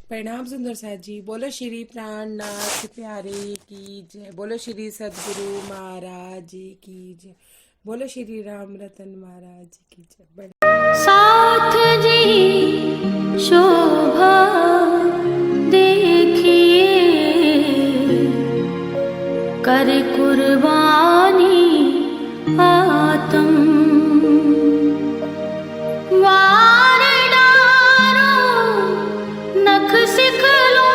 प्रणाम सुंदर साथ जी। बोलो श्री प्राणनाथ प्यारे की जय। बोलो श्री सदगुरु महाराज की जय। बोलो श्री राम रतन महाराज की जय। साथ जी शोभा देखिए, कर कुर्बानी आतम वार डारो नख सिखलो,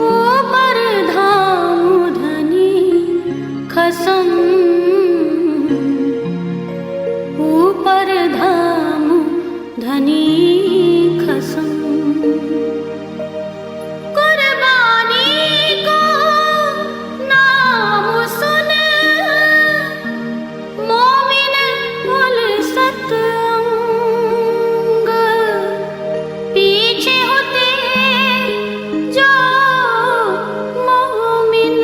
ऊपर धाम धनी खसम, ऊपर धाम धनी खसम। कुर्बानी को नाम सुन मोमिन उलसत अंग, पीछे होते जो मोमिन,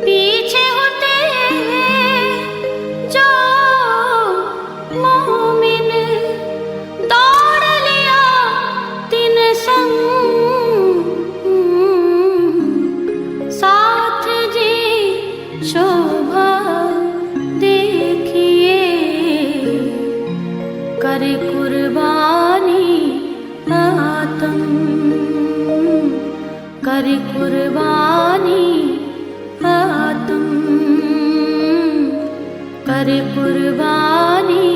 पीछे होते जो मोमिन, दौड़ लिया तिन संग, साथ जी शोभा देखिए, कर कुर्बानी आतम, कर कुर्बानी आतम, कर कुर्बानी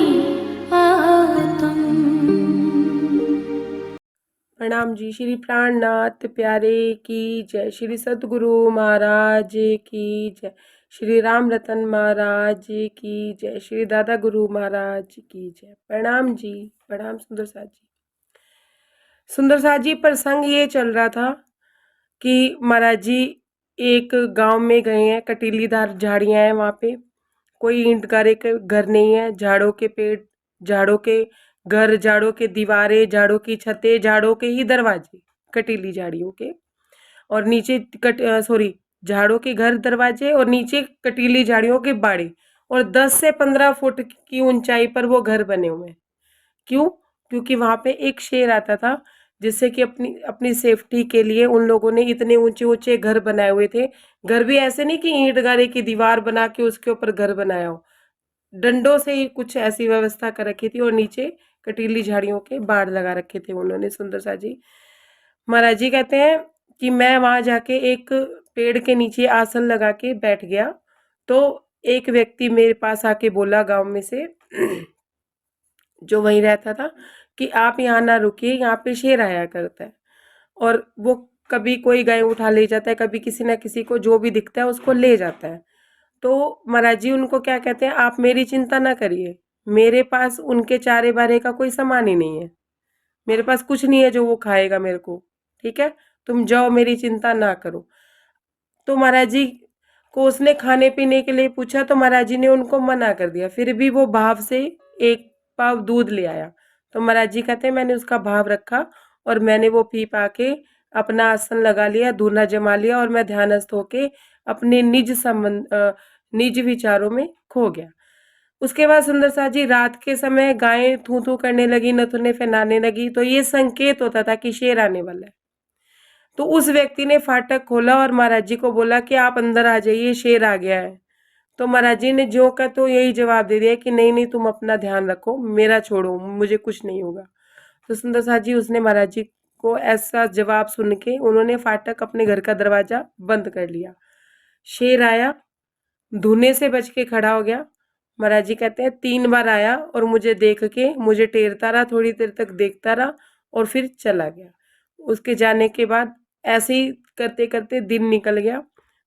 आतम। प्रणाम जी। श्री प्राणनाथ प्यारे की जय। श्री सतगुरु महाराज की जय। श्री राम रतन महाराज की जय। श्री दादा गुरु महाराज की जय। प्रणाम जी। प्रणाम सुंदर साथ जी। सुंदर साथ जी, प्रसंग ये चल रहा था कि महाराज जी एक गांव में गए हैं, कटीलीदार झाड़ियां हैं वहां पे, कोई ईंट गारे के घर नहीं है, झाड़ों के पेड़, झाड़ों के घर, झाड़ों के दीवारें, झाड़ों की छतें, झाड़ों के ही दरवाजे, कटीली झाड़ियों के। और नीचे सॉरी, झाड़ों के घर दरवाजे और नीचे कटीली झाड़ियों के बाड़े, और 10 से 15 फुट की ऊंचाई पर वो घर बने हुए हैं। क्यों? क्योंकि वहां पे एक शेर आता था, जिससे कि अपनी अपनी सेफ्टी के लिए उन लोगों ने इतने ऊंचे ऊंचे घर बनाए हुए थे। घर भी ऐसे नहीं कि ईंट गारे की दीवार बना के उसके ऊपर घर बनाया हो, डंडों से ही कुछ ऐसी व्यवस्था कर रखी थी, और नीचे कटीली झाड़ियों के बाड़ लगा रखे थे उन्होंने। सुंदर सा जी, महाराज जी कहते हैं कि मैं वहां जाके एक पेड़ के नीचे आसन लगा के बैठ गया, तो एक व्यक्ति मेरे पास आके बोला गांव में से, जो वहीं रहता था, कि आप यहाँ ना रुकिए, यहाँ पे शेर आया करता है, और वो कभी कोई गाय उठा ले जाता है, कभी किसी ना किसी को जो भी दिखता है उसको ले जाता है। तो महाराज जी उनको क्या कहते हैं, आप मेरी चिंता ना करिए, मेरे पास उनके चारे बारे का कोई सामान ही नहीं है, मेरे पास कुछ नहीं है जो वो खाएगा मेरे को, ठीक है, तुम जाओ, मेरी चिंता ना करो। तो महाराज जी को उसने खाने पीने के लिए पूछा, तो महाराज जी ने उनको मना कर दिया, फिर भी वो भाव से एक पाव दूध ले आया। तो महाराज जी कहते हैं मैंने उसका भाव रखा, और मैंने वो पी पा के अपना आसन लगा लिया, धूना जमा लिया, और मैं ध्यानस्थ होके अपने निज विचारों में खो गया। उसके बाद सुंदर साथ जी, रात के समय गायें थू थू करने लगी, नथुने फहराने लगी, तो ये संकेत होता था कि शेर आने वाला है। तो उस व्यक्ति ने फाटक खोला और महाराज जी को बोला कि आप अंदर आ जाइए, शेर आ गया है। तो महाराज जी ने ज्यों का तो यही जवाब दे दिया कि नहीं नहीं, तुम अपना ध्यान रखो, मेरा छोड़ो, मुझे कुछ नहीं होगा। तो सुंदर साथ जी, उसने महाराज जी को ऐसा जवाब सुन के उन्होंने फाटक, अपने घर का दरवाजा बंद कर लिया। शेर आया, धुने से बच के खड़ा हो गया। महाराज जी कहते हैं 3 बार आया और मुझे देख के मुझे टेरता रहा, थोड़ी देर तक देखता रहा, और फिर चला गया। उसके जाने के बाद ऐसे ही करते करते दिन निकल गया।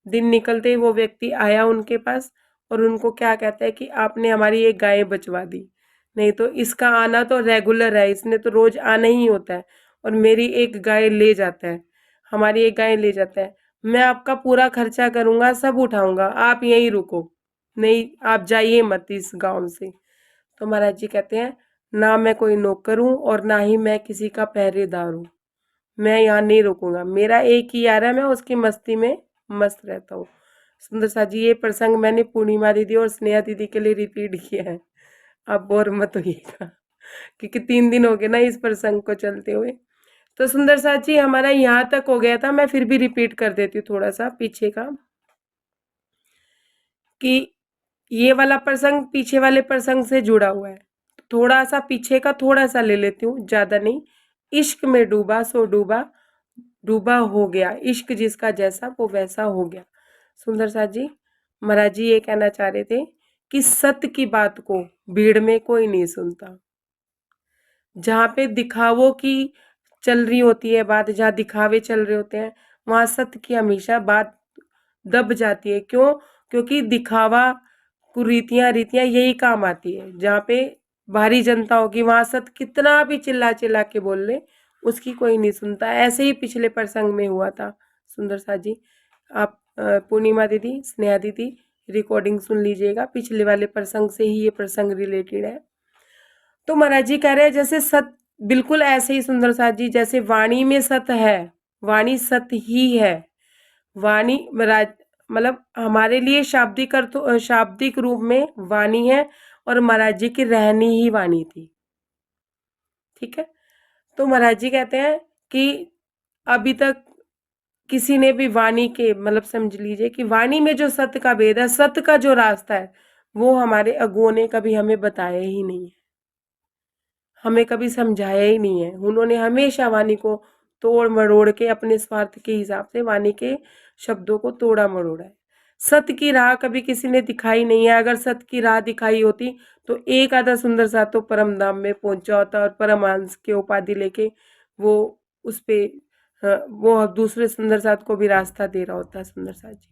दिन निकलते ही वो व्यक्ति आया उनके पास, और उनको क्या कहता है कि आपने हमारी एक गाय बचवा दी, नहीं तो इसका आना तो रेगुलर है, इसने तो रोज आना ही होता है, और मेरी एक गाय ले जाता है, हमारी एक गाय ले जाता है। मैं आपका पूरा खर्चा करूंगा, सब उठाऊंगा, आप यहीं रुको, नहीं आप जाइए मत इस गांव से। तो महाराज जी कहते हैं, ना मैं कोई नौकर हूँ और ना ही मैं किसी का पहरेदार हूँ, मैं यहाँ नहीं रुकूंगा, मेरा एक ही यार है, मैं उसकी मस्ती में मस्त रहता हूँ। सुंदर सा जी, ये प्रसंग मैंने पूर्णिमा दीदी और स्नेहा दीदी के लिए रिपीट किया है, आप बोर मत होइएगा। क्योंकि 3 दिन हो गए ना इस प्रसंग को चलते हुए। तो सुंदर साथ जी हमारा यहाँ तक हो गया था, मैं फिर भी रिपीट कर देती हूँ थोड़ा सा पीछे का, कि ये वाला प्रसंग पीछे वाले प्रसंग से जुड़ा हुआ है। थोड़ा सा पीछे का थोड़ा सा ले लेती हूँ, ज्यादा नहीं। इश्क में डूबा सो डूबा, डूबा हो गया, इश्क जिसका जैसा वो वैसा हो गया। सुंदर साथ जी महाराज जी ये कहना चाह रहे थे कि सत्य की बात को भीड़ में कोई नहीं सुनता। जहाँ पे दिखावों की चल रही होती है बात, जहाँ दिखावे चल रहे होते हैं, वहां सत्य की हमेशा बात दब जाती है। क्यों? क्योंकि दिखावा कुरीतियां रीतियां यही काम आती है। जहाँ पे भारी जनता होगी वहां सत्य कितना भी चिल्ला चिल्ला के बोल ले, उसकी कोई नहीं सुनता। ऐसे ही पिछले प्रसंग में हुआ था सुंदर सा जी। आप पूर्णिमा दीदी, स्नेहा दीदी रिकॉर्डिंग सुन लीजिएगा, पिछले वाले प्रसंग से ही ये प्रसंग रिलेटेड है। तो महाराज जी कह रहे हैं जैसे सत, बिल्कुल ऐसे ही सुंदर साथ जी जैसे वाणी में सत है, वाणी सत्य ही है। वाणी महाराज मतलब हमारे लिए शाब्दिक अर्थ, शाब्दिक रूप में वाणी है, और महाराज जी की रहनी ही वाणी थी। ठीक है। तो महाराज जी कहते हैं कि अभी तक किसी ने भी वाणी के मतलब समझ लीजिए कि वाणी में जो सत्य का भेद है, सत्य का जो रास्ता है, वो हमारे अगुओं ने कभी हमें बताया ही नहीं है, हमें कभी समझाया ही नहीं है। उन्होंने हमेशा वाणी को तोड़ मरोड़ के अपने स्वार्थ के हिसाब से वाणी के शब्दों को तोड़ा मरोड़ा है। सत्य की राह कभी किसी ने दिखाई नहीं है। अगर सत्य की राह दिखाई होती तो एक आधा सुंदर सा तो परम धाम में पहुंचा होता, और परमहंस के उपाधि लेके वो उस पे वो दूसरे सुंदर साथ को भी रास्ता दे रहा होता है सुंदर साथ जी।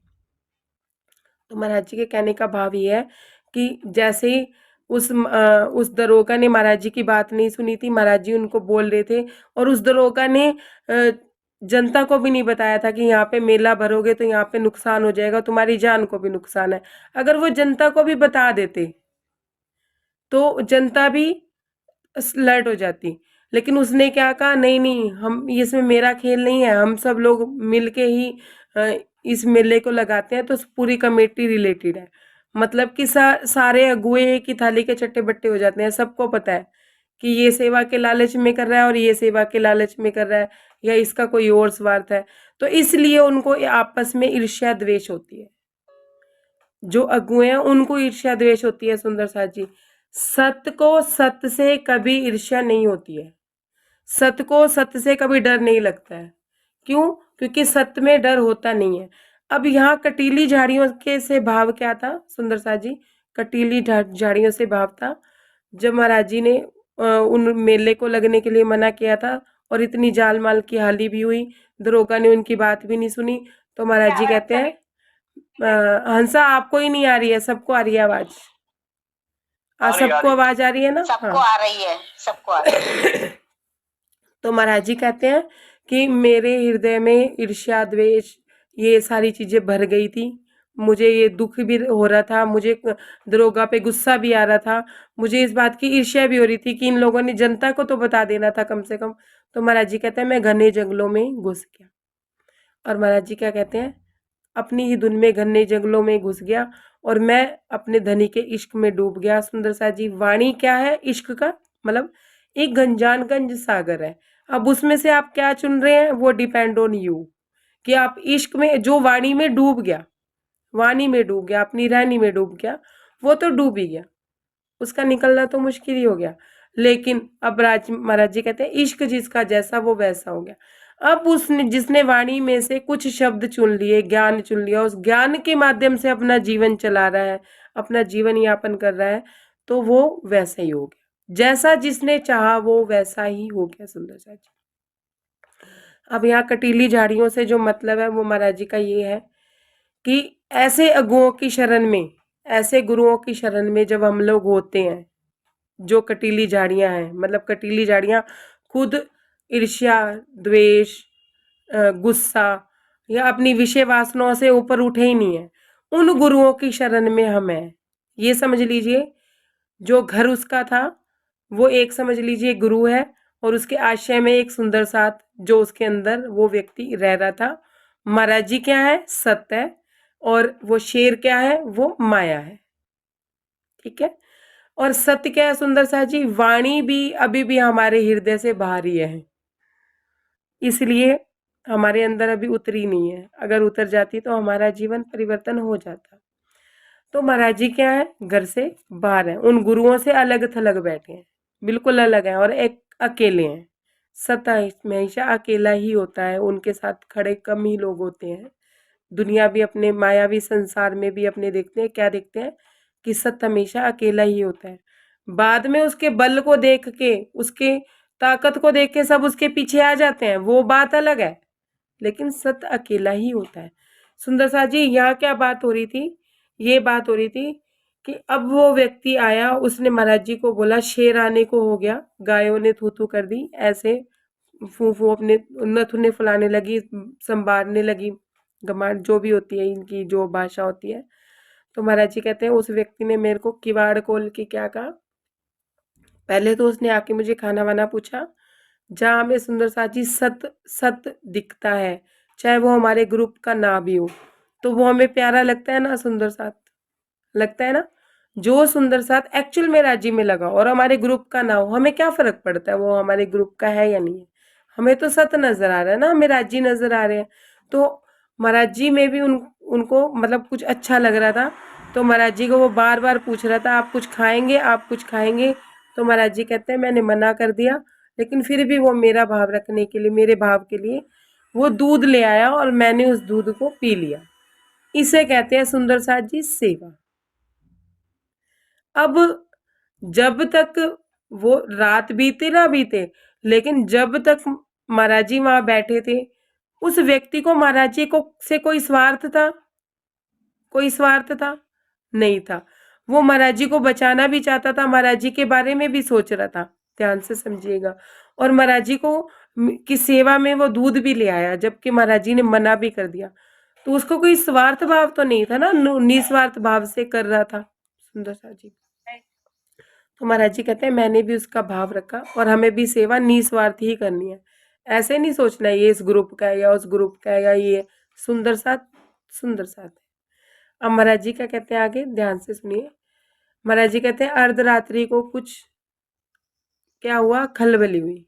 तो महाराज जी के कहने का भाव ये है कि जैसे ही उस दरोगा ने महाराज जी की बात नहीं सुनी थी, महाराज जी उनको बोल रहे थे, और उस दरोगा ने जनता को भी नहीं बताया था कि यहाँ पे मेला भरोगे तो यहाँ पे नुकसान हो जाएगा, तुम्हारी जान को भी नुकसान है। अगर वो जनता को भी बता देते तो जनता भी अलर्ट हो जाती। लेकिन उसने क्या कहा, नहीं नहीं, हम इसमें मेरा खेल नहीं है, हम सब लोग मिलके ही इस मेले को लगाते हैं, तो पूरी कमेटी रिलेटेड है। मतलब कि सारे अगुए एक ही थाली के चट्टे बट्टे हो जाते हैं। सबको पता है कि ये सेवा के लालच में कर रहा है और ये सेवा के लालच में कर रहा है, या इसका कोई और स्वार्थ है। तो इसलिए उनको आपस में ईर्ष्या द्वेष होती है। जो अगुए हैं उनको ईर्ष्या द्वेष होती है सुंदर साथ जी। सत्य को सत्य से कभी ईर्ष्या नहीं होती है। सत्य को सत्य से कभी डर नहीं लगता है। क्यों? क्योंकि सत्य में डर होता नहीं है। अब यहाँ कटीली झाड़ियों के से भाव क्या था सुंदर साथ जी? कटीली झाड़ियों से भाव था जब महाराज जी ने उन मेले को लगने के लिए मना किया था, और इतनी जाल माल की हाली भी हुई, दरोगा ने उनकी बात भी नहीं सुनी। तो महाराज जी कहते हैं हंसा आपको ही नहीं आ रही है, सबको आ रही है आवाज। सबको आवाज आ रही है ना? सबको हाँ। आ रही है, सबको आ रही है। तो महाराज जी कहते हैं कि मेरे हृदय में ईर्ष्या द्वेष ये सारी चीजें भर गई थी। मुझे ये दुख भी हो रहा था, मुझे दरोगा पे गुस्सा भी आ रहा था, मुझे इस बात की ईर्ष्या भी हो रही थी कि इन लोगों ने जनता को तो बता देना था कम से कम। तो महाराज जी कहते हैं मैं घने जंगलों में घुस गया। और महाराज जी क्या कहते हैं, अपनी ही धुन में घने जंगलों में घुस गया और मैं अपने धनी के इश्क में डूब गया। सुंदर सा जी वाणी क्या है? इश्क का मतलब एक गंजानगंज सागर है। अब उसमें से आप क्या चुन रहे हैं वो डिपेंड ऑन यू, कि आप इश्क में जो वाणी में डूब गया, वाणी में डूब गया, अपनी रानी में डूब गया, वो तो डूब ही गया, उसका निकलना तो मुश्किल ही हो गया। लेकिन अब महाराज जी कहते हैं इश्क जिसका जैसा वो वैसा हो गया। अब उसने जिसने वाणी में से कुछ शब्द चुन लिए, ज्ञान चुन लिया, उस ज्ञान के माध्यम से अपना जीवन चला रहा है, अपना जीवन यापन कर रहा है, तो वो वैसा ही हो गया। जैसा जिसने चाहा वो वैसा ही हो गया। सुंदर सा जी अब यहाँ कटीली झाड़ियों से जो मतलब है वो महाराज जी का ये है कि ऐसे अगुओं की शरण में, ऐसे गुरुओं की शरण में जब हम लोग होते हैं, जो कटीली झाड़ियां हैं, मतलब कटीली झाड़ियां खुद ईर्ष्या द्वेष गुस्सा या अपनी विषय वासनाओं से ऊपर उठे ही नहीं है, उन गुरुओं की शरण में हम हैं। ये समझ लीजिए जो घर उसका था वो एक समझ लीजिए गुरु है, और उसके आश्रय में एक सुंदर साथ जो उसके अंदर वो व्यक्ति रह रहा था। महाराज जी क्या है? सत्य है, और वो शेर क्या है? वो माया है। ठीक है। और सत्य क्या है सुंदर सा जी, वाणी भी अभी भी हमारे हृदय से बाहर ही है, इसलिए हमारे अंदर अभी उतरी नहीं है। अगर उतर जाती तो हमारा जीवन परिवर्तन हो जाता। तो महाराज जी क्या है, घर से बाहर है, उन गुरुओं से अलग थलग बैठे हैं, बिल्कुल अलग हैं और एक अकेले हैं। सत्य हमेशा अकेला ही होता है, उनके साथ खड़े कम ही लोग होते हैं। दुनिया भी अपने मायावी संसार में भी अपने देखते हैं, क्या देखते हैं कि सत्य हमेशा अकेला ही होता है। बाद में उसके बल को देख के, उसके ताकत को देख के सब उसके पीछे आ जाते हैं, वो बात अलग है, लेकिन सत्य अकेला ही होता है। सुंदर सा जी, यहाँ क्या बात हो रही थी, ये बात हो रही थी कि अब वो व्यक्ति आया, उसने महाराज जी को बोला शेर आने को हो गया, गायों ने थू थू कर दी, ऐसे फू फू अपने नथुने फुलाने लगी, संभारने लगी, घमाट जो भी होती है, इनकी जो भाषा होती है। तो महाराज जी कहते हैं उस व्यक्ति ने मेरे को किवाड़ खोल के क्या कहा, पहले तो उसने आके मुझे खाना वाना पूछा, जहाँ हमें सुंदर सा जी सत सत दिखता है, चाहे वो हमारे ग्रुप का ना भी हो, तो वो हमें प्यारा लगता है ना, सुंदर साथ लगता है ना। जो सुंदर साथ एक्चुअल में राजी में लगा और हमारे ग्रुप का ना हो, हमें क्या फर्क पड़ता है वो हमारे ग्रुप का है या नहीं है, हमें तो सत नजर आ रहा है ना, हमें राजी नजर आ रहे हैं। तो महाराज जी में भी उनको मतलब कुछ अच्छा लग रहा था, तो महाराज जी को वो बार बार पूछ रहा था आप कुछ खाएंगे, आप कुछ खाएंगे। तो महाराज जी कहते हैं मैंने मना कर दिया, लेकिन फिर भी वो मेरा भाव रखने के लिए, मेरे भाव के लिए वो दूध ले आया और मैंने उस दूध को पी लिया। इसे कहते हैं सुंदर साथ जी सेवा। अब जब तक वो रात बीते ना बीते, लेकिन जब तक महाराज जी वहां बैठे थे, उस व्यक्ति को महाराज जी को से कोई स्वार्थ था, कोई स्वार्थ था नहीं था। वो महाराज जी को बचाना भी चाहता था, महाराज जी के बारे में भी सोच रहा था, ध्यान से समझिएगा। और महाराज जी को की सेवा में वो दूध भी ले आया, जबकि महाराज जी ने मना भी कर दिया। तो उसको कोई स्वार्थ भाव तो नहीं था ना, निस्वार्थ भाव से कर रहा था सुंदर सा जी। तो महाराज जी कहते हैं मैंने भी उसका भाव रखा और हमें भी सेवा निस्वार्थ ही करनी है, ऐसे नहीं सोचना है ये इस ग्रुप का है या उस ग्रुप का है या ये सुंदर साथ, सुंदर साथ है। अब महाराज जी क्या कहते हैं आगे, ध्यान से सुनिए। महाराज जी कहते हैं अर्धरात्रि को कुछ क्या हुआ, खलबली हुई,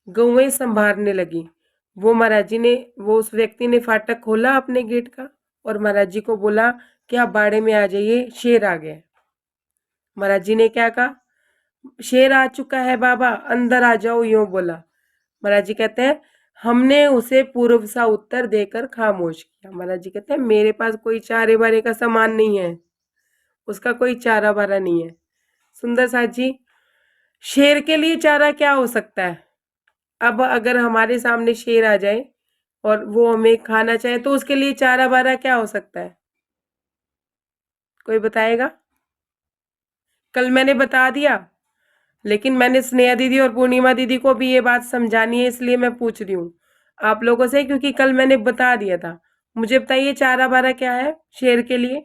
गौएं संभारने लगी। वो महाराज जी ने, वो उस व्यक्ति ने फाटक खोला अपने गेट का और महाराज जी को बोला कि आप बाड़े में आ जाइए, शेर आ गया। महाराज जी ने क्या कहा, शेर आ चुका है बाबा, अंदर आ जाओ, यूं बोला। महाराज जी कहते हैं हमने उसे पूर्व सा उत्तर देकर खामोश किया। महाराज जी कहते हैं मेरे पास कोई चारे बारे का सामान नहीं है, उसका कोई चारा बारा नहीं है। सुंदर साथ जी, शेर के लिए चारा क्या हो सकता है। अब अगर हमारे सामने शेर आ जाए और वो हमें खाना चाहे तो उसके लिए चारा बारा क्या हो सकता है, कोई बताएगा। कल मैंने बता दिया, लेकिन मैंने स्नेहा दीदी और पूर्णिमा दीदी को भी ये बात समझानी है, इसलिए मैं पूछ रही हूँ आप लोगों से, क्योंकि कल मैंने बता दिया था। मुझे बताइए चारा बारा क्या है शेर के लिए।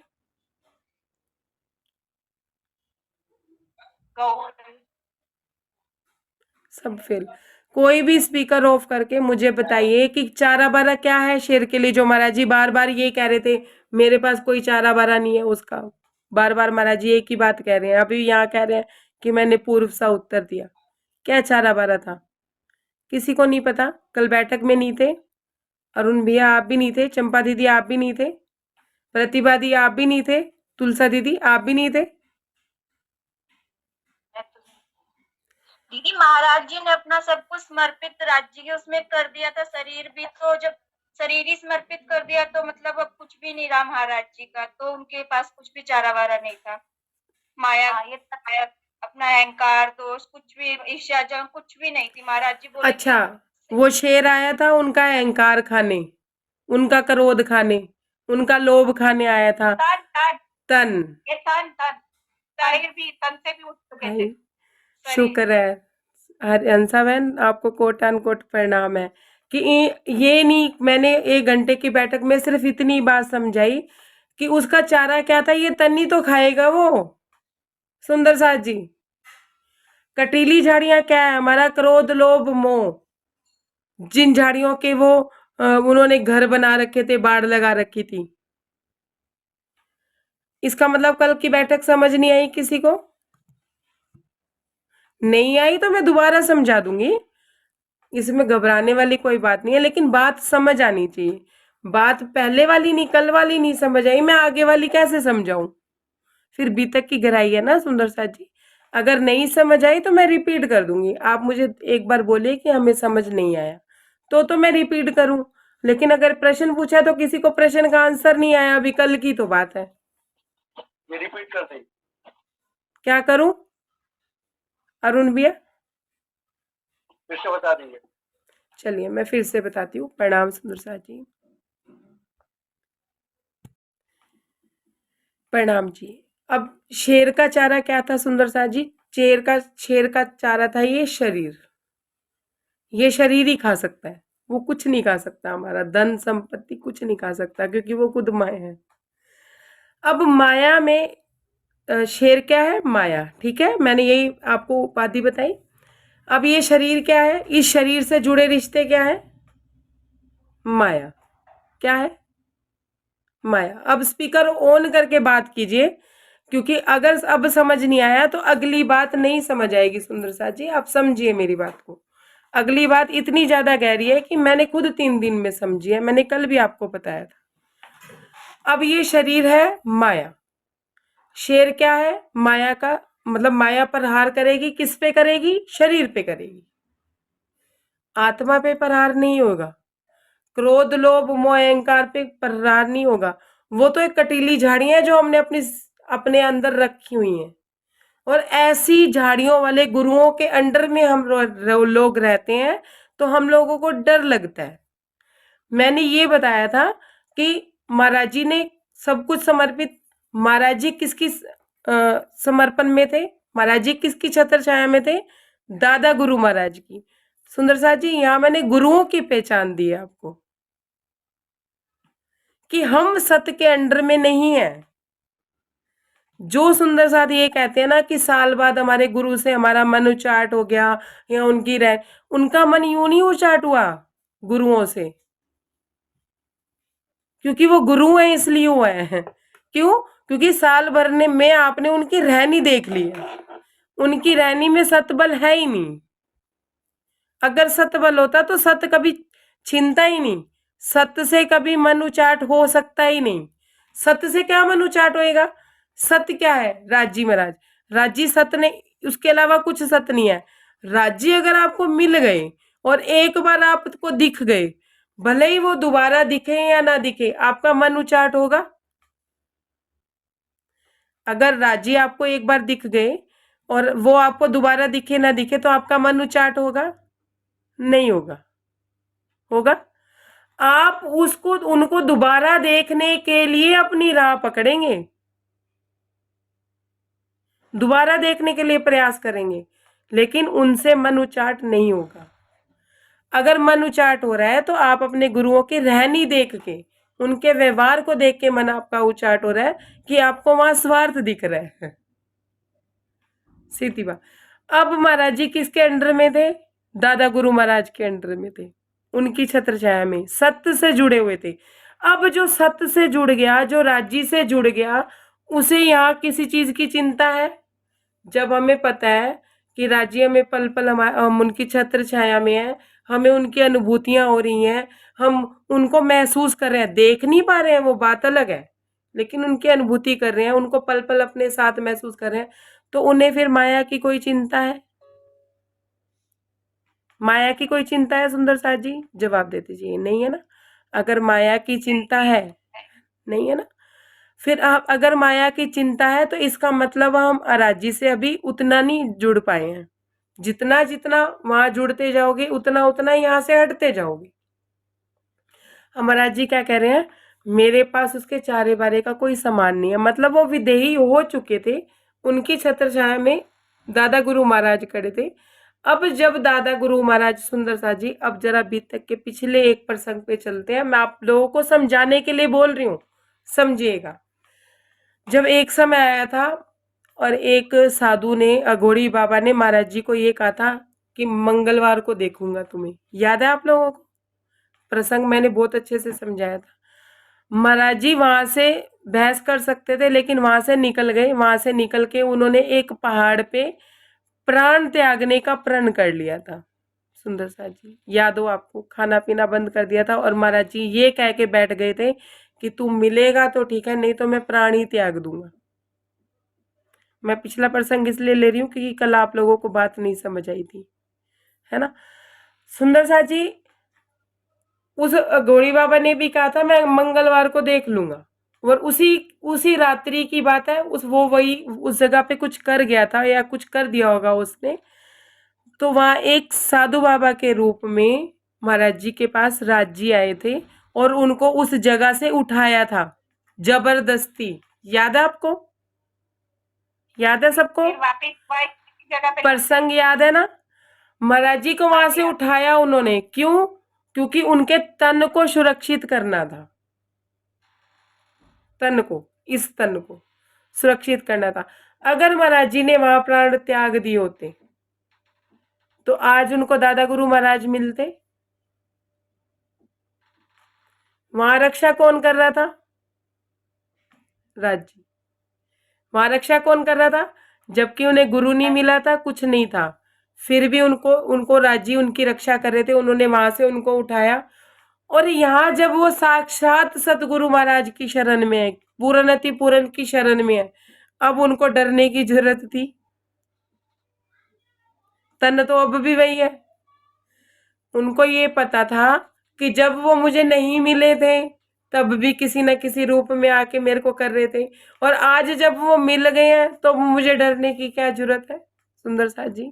सब फेल। कोई भी स्पीकर ऑफ करके मुझे बताइए कि चारा बारा क्या है शेर के लिए, जो महाराज जी बार बार ये कह रहे थे मेरे पास कोई चारा बारा नहीं है उसका, बार बार महाराज जी एक ही बात कह रहे हैं। अभी यहाँ कह रहे हैं कि मैंने पूर्व सा उत्तर दिया, क्या चारा बारा था, किसी को नहीं पता। कल बैठक में नहीं थे, अरुण भैया आप भी नहीं थे, चंपा दीदी आप भी नहीं थे, प्रतिभा दी आप भी नहीं थे, तुलसा दीदी आप भी नहीं थे। दीदी महाराज जी ने अपना सब कुछ समर्पित राज्य के उसमें कर दिया था, शरीर भी, तो जब शरीर ही समर्पित कर दिया तो मतलब अब कुछ भी नहीं रहा महाराज जी का, तो उनके पास कुछ भी चारा वारा नहीं था। माया, माया अपना अहंकार, दोष, कुछ भी ईर्ष्या जंग कुछ भी नहीं थी। महाराज जी बोले अच्छा, वो शेर आया था उनका अहंकार खाने, उनका क्रोध खाने, उनका लोभ खाने आया था। तन तन तन, ये तन तन शरीर भी तन से भी उठ चुके थे। शुक्र है हंसा बहन, आपको कोट एंड कोट प्रणाम है कि ये नहीं, मैंने 1 घंटे की बैठक में सिर्फ इतनी बात समझाई कि उसका चारा क्या था, ये तन्नी तो खाएगा वो। सुंदर साथ जी, कटीली झाड़ियां क्या है, हमारा क्रोध लोभ मोह, जिन झाड़ियों के वो उन्होंने घर बना रखे थे, बाड़ लगा रखी थी। इसका मतलब कल की बैठक समझ नहीं आई किसी को। नहीं आई तो मैं दोबारा समझा दूंगी, इसमें घबराने वाली कोई बात नहीं है, लेकिन बात समझ आनी चाहिए। बात पहले वाली नहीं, कल वाली नहीं समझ आई, मैं आगे वाली कैसे समझाऊं? फिर बी तक की गहराई है ना सुंदर साथ जी। अगर नहीं समझ आई तो मैं रिपीट कर दूंगी। आप मुझे एक बार बोलिए कि हमें समझ नहीं आया, तो मैं रिपीट करूं। लेकिन अगर प्रश्न पूछा तो किसी को प्रश्न का आंसर नहीं आया, अभी कल की तो बात है। ये रिपीट कर दें। क्या करूं अरुण भैया? फिर से बता दीजिए। चलिए मैं फिर से बताती हूँ। प्रणाम सुंदर साथ जी। प्रणाम जी। अब शेर का चारा क्या था सुंदर साथ जी? शेर का चारा था ये शरीर। ये शरीर ही खा सकता है, वो कुछ नहीं खा सकता, हमारा धन संपत्ति कुछ नहीं खा सकता, क्योंकि वो खुद माया है। अब माया में शेर क्या है? माया। ठीक है, मैंने यही आपको उपाधि बताई। अब ये शरीर क्या है? इस शरीर से जुड़े रिश्ते क्या है? माया। क्या है? माया। अब स्पीकर ऑन करके बात कीजिए, क्योंकि अगर अब समझ नहीं आया तो अगली बात नहीं समझ आएगी सुंदर साथ जी। आप समझिए मेरी बात को। अगली बात इतनी ज्यादा गहरी है कि मैंने खुद 3 दिन में समझी है, मैंने कल भी आपको बताया था। अब ये शरीर है माया। शेर क्या है? माया का मतलब माया पर हार करेगी। किस पे करेगी? शरीर पे करेगी। आत्मा पे प्रहार नहीं होगा। क्रोध लोभ मोह अहंकार पे प्रहार नहीं होगा। वो तो एक कटीली झाड़ी है जो हमने अपने अंदर रखी हुई है। और ऐसी झाड़ियों वाले गुरुओं के अंडर में हम लोग रहते हैं, तो हम लोगों को डर लगता है। मैंने ये बताया था कि महाराज जी ने सब कुछ समर्पित। महाराज जी किसकी समर्पण में थे? महाराज जी किसकी छत्र छाया में थे? दादा गुरु महाराज की। सुंदर साथ जी, यहाँ मैंने गुरुओं की पहचान दी है आपको, कि हम सत्य के अंडर में नहीं है। जो सुंदर साथ ये कहते हैं ना कि साल बाद हमारे गुरु से हमारा मन उचाट हो गया, या उनका मन यूं नहीं उचाट हुआ गुरुओं से, क्योंकि वो गुरु हैं इसलिए हुआ है। क्यों? क्योंकि साल भर में आपने उनकी रहनी देख ली है। उनकी रहनी में सतबल है ही नहीं। अगर सतबल होता तो सत्य कभी छिनता ही नहीं। सत्य से कभी मन उचाट हो सकता ही नहीं। सत्य से क्या मन उचाट होएगा? सत्य क्या है? राजी महाराज। राजी सत्य ने, उसके अलावा कुछ सत्य नहीं है। राजी अगर आपको मिल गए और एक बार आपको दिख गए, भले ही वो दोबारा दिखे या ना दिखे, आपका मन उचाट होगा? अगर राजी आपको एक बार दिख गए और वो आपको दोबारा दिखे ना दिखे, तो आपका मन उचाट होगा? नहीं होगा। होगा? आप उनको दोबारा देखने के लिए अपनी राह पकड़ेंगे, दोबारा देखने के लिए प्रयास करेंगे, लेकिन उनसे मन उचाट नहीं होगा। अगर मन उचाट हो रहा है तो आप अपने गुरुओं की रहनी देख के, उनके व्यवहार को देख के मन आपका उचाट हो रहा है कि आपको वहां स्वार्थ दिख रहा है। सीधी बात। अब महाराज जी किसके अंडर में थे? दादा गुरु महाराज के अंडर में थे। उनकी छत्र छाया में सत्य से जुड़े हुए थे। अब जो सत्य से जुड़ गया, जो राजी से जुड़ गया, उसे यहाँ किसी चीज की चिंता है? जब हमें पता है कि राजी हमें पल पल हम उनकी छत्र छाया में है, हमें उनकी अनुभूतियां हो रही हैं, हम उनको महसूस कर रहे हैं, देख नहीं पा रहे हैं वो बात अलग है, लेकिन उनकी अनुभूति कर रहे हैं, उनको पल पल अपने साथ महसूस कर रहे हैं, तो उन्हें फिर माया की कोई चिंता है? माया की कोई चिंता है सुंदर साथ जी? जवाब दे दीजिए। नहीं है ना? अगर माया की चिंता है, नहीं है ना, फिर आप अगर माया की चिंता है तो इसका मतलब हम अराजी से अभी उतना नहीं जुड़ पाए हैं। जितना जितना वहां जुड़ते जाओगे, उतना उतना यहाँ से हटते जाओगे। महाराज जी क्या कह रहे हैं? मेरे पास उसके चारे बारे का कोई सामान नहीं है। मतलब वो विदेही हो चुके थे, उनकी छत्र छाया में दादा गुरु महाराज खड़े थे। अब जब दादा गुरु महाराज, सुंदर सा जी, अब जरा बीतक के पिछले एक प्रसंग पे चलते हैं। मैं आप लोगों को समझाने के लिए बोल रही हूँ, समझिएगा। जब एक समय आया था और एक साधु ने, अघोरी बाबा ने महाराज जी को ये कहा था कि मंगलवार को देखूंगा तुम्हें। याद है आप लोगों को? प्रसंग मैंने बहुत अच्छे से समझाया था। महाराज जी वहां से बहस कर सकते थे, लेकिन वहां से निकल गए। वहां से निकल के उन्होंने एक पहाड़ पे प्राण त्यागने का प्रण कर लिया था। सुंदर सा जी, याद हो आपको, खाना पीना बंद कर दिया था और महाराज जी ये कह के बैठ गए थे कि तू मिलेगा तो ठीक है, नहीं तो मैं प्राण ही त्याग दूंगा। मैं पिछला प्रसंग इसलिए ले रही हूँ क्योंकि कल आप लोगों को बात नहीं समझ आई थी, है ना। सुंदर सा जी, उस गौरी बाबा ने भी कहा था मैं मंगलवार को देख लूंगा, और उसी उसी रात्रि की बात है, वो वही उस जगह पे कुछ कर गया था या कुछ कर दिया होगा उसने, तो वहां एक साधु बाबा के रूप में महाराज जी के पास राज जी आए थे और उनको उस जगह से उठाया था जबरदस्ती। याद है आपको? याद है सबको? फिर वापिस वही जगह पे प्रसंग याद है ना? महाराज जी को वहां से उठाया उन्होंने, क्यों? क्योंकि उनके तन को सुरक्षित करना था। तन को, इस तन को सुरक्षित करना था। अगर महाराज जी ने वहां प्राण त्याग दिए होते तो आज उनको दादा गुरु महाराज मिलते। वहां रक्षा कौन कर रहा था? राज जी। वहां रक्षा कौन कर रहा था? जबकि उन्हें गुरु नहीं मिला था, कुछ नहीं था, फिर भी उनको उनको राज जी उनकी रक्षा कर रहे थे। उन्होंने वहां से उनको उठाया, और यहाँ जब वो साक्षात सतगुरु महाराज की शरण में है, पूर्णति पूर्ण की शरण में है, अब उनको डरने की जरूरत थी? तन तो अब भी वही है। उनको ये पता था कि जब वो मुझे नहीं मिले थे तब भी किसी न किसी रूप में आके मेरे को कर रहे थे, और आज जब वो मिल गए हैं तो मुझे डरने की क्या जरूरत है? सुंदर सा जी।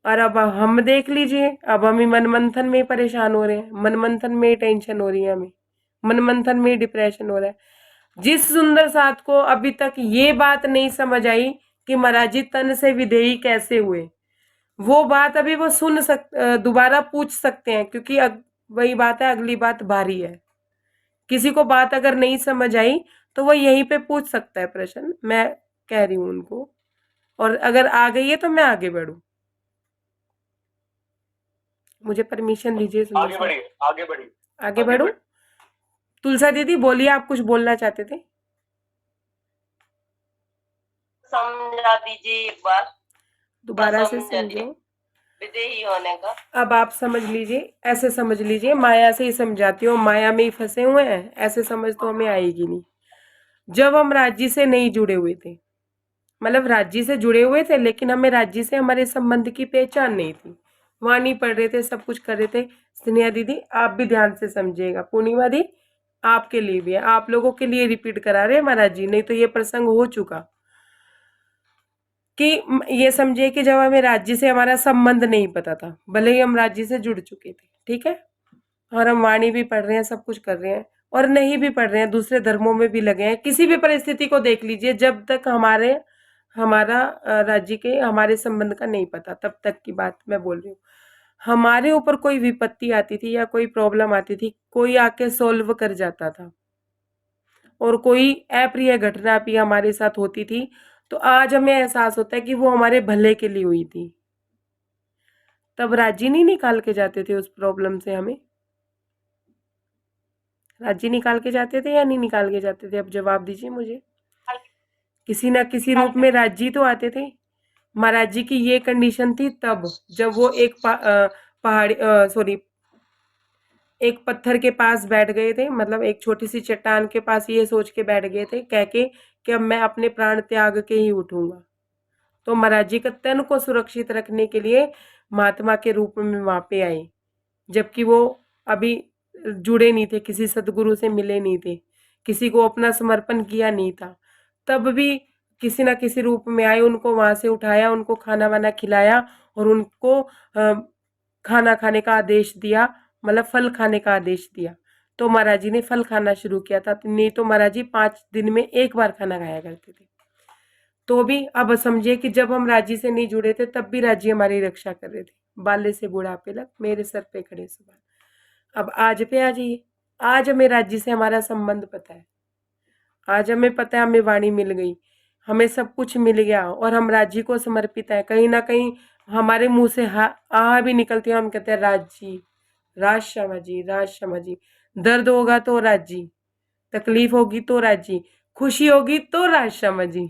और अब हम देख लीजिए, अब हम मन मंथन में परेशान हो रहे हैं, मन मंथन में टेंशन हो रही है, हमें मन मंथन में डिप्रेशन हो रहा है। जिस सुंदर साथ को अभी तक ये बात नहीं समझ आई कि महाराज जी तन से विधेयी कैसे हुए, वो बात अभी वो दोबारा पूछ सकते हैं, क्योंकि वही बात है, अगली बात भारी है। किसी को बात अगर नहीं समझ आई तो वो यहीं पे पूछ सकता है प्रश्न, मैं कह रही हूँ उनको, और अगर आ गई है तो मैं आगे बढ़ूं। मुझे परमिशन दीजिए। आगे बढ़िए, आगे बढ़िए, आगे बढ़ूं? तुलसा दीदी बोलिए, आप कुछ बोलना चाहते थे? समझा दीजिए एक बार, दोबारा से समझा समझो। विदेही होने का। अब आप समझ लीजिए, ऐसे समझ लीजिए, माया से ही समझाती हूँ, माया में ही फंसे हुए हैं, ऐसे समझ तो हमें आएगी नहीं। जब हम राज्य से नहीं जुड़े हुए थे, मतलब राज्य से जुड़े हुए थे लेकिन हमें राज्य से हमारे संबंध की पहचान नहीं थी, वाणी पढ़ रहे थे, सब कुछ कर रहे थे। स्नेहा दीदी आप भी ध्यान से समझिएगा, पूर्णिमा दी आपके लिए भी है, आप लोगों के लिए रिपीट करा रहे हैं महाराज जी, नहीं तो ये प्रसंग हो चुका। कि ये समझिए कि जब हमें राज्य से हमारा संबंध नहीं पता था, भले ही हम राज्य से जुड़ चुके थे, ठीक है, और हम वाणी भी पढ़ रहे हैं, सब कुछ कर रहे हैं, और नहीं भी पढ़ रहे हैं, दूसरे धर्मों में भी लगे हैं, किसी भी परिस्थिति को देख लीजिए, जब तक हमारा राज्य के हमारे संबंध का नहीं पता, तब तक की बात मैं बोल रही हूँ। हमारे ऊपर कोई विपत्ति आती थी या कोई प्रॉब्लम आती थी, कोई आके सोल्व कर जाता था, और कोई अप्रिय घटना भी हमारे साथ होती थी, तो आज हमें एहसास होता है कि वो हमारे भले के लिए हुई थी। तब राजी नहीं निकाल के जाते थे उस प्रॉब्लम से, हमें राजी निकाल के जाते थे या नहीं निकाल के जाते थे? अब जवाब दीजिए मुझे। किसी ना किसी रूप में राजी तो आते थे। महाराज जी की ये कंडीशन थी तब, जब वो एक पहाड़ी सॉरी एक पत्थर के पास बैठ गए थे, मतलब एक छोटी सी चट्टान के पास ये सोच के बैठ गए थे, कह के कि अब मैं अपने प्राण त्याग के ही उठूंगा। तो महाराज जी का तन को सुरक्षित रखने के लिए महात्मा के रूप में वहां पे आए, जबकि वो अभी जुड़े नहीं थे, किसी सदगुरु से मिले नहीं थे, किसी को अपना समर्पण किया नहीं था, तब भी किसी ना किसी रूप में आए, उनको वहां से उठाया, उनको खाना वाना खिलाया, और उनको खाना खाने का आदेश दिया, मतलब फल खाने का आदेश दिया। तो महाराज जी ने फल खाना शुरू किया था, नहीं तो महाराज जी 5 दिन में एक बार खाना खाया करते थे। तो भी अब समझिए कि जब हम राज्य से नहीं जुड़े थे तब भी राज्य हमारी रक्षा कर रहे थे, बाल्य से बुढ़ापे तक मेरे सर पे खड़े सवाल। अब आज पे आ जाइए, आज हमें राज्य से हमारा संबंध पता है, आज हमें पता है, हमें वाणी मिल गई, हमें सब कुछ मिल गया, और हम राज्य को समर्पित है। कहीं ना कहीं हमारे मुंह से आह भी निकलती है, हम कहते हैं राज्य, राज क्षमा जी, राज क्षमा जी। दर्द होगा तो राज्य, तकलीफ होगी तो राज्य, खुशी होगी तो राजश्यामा जी,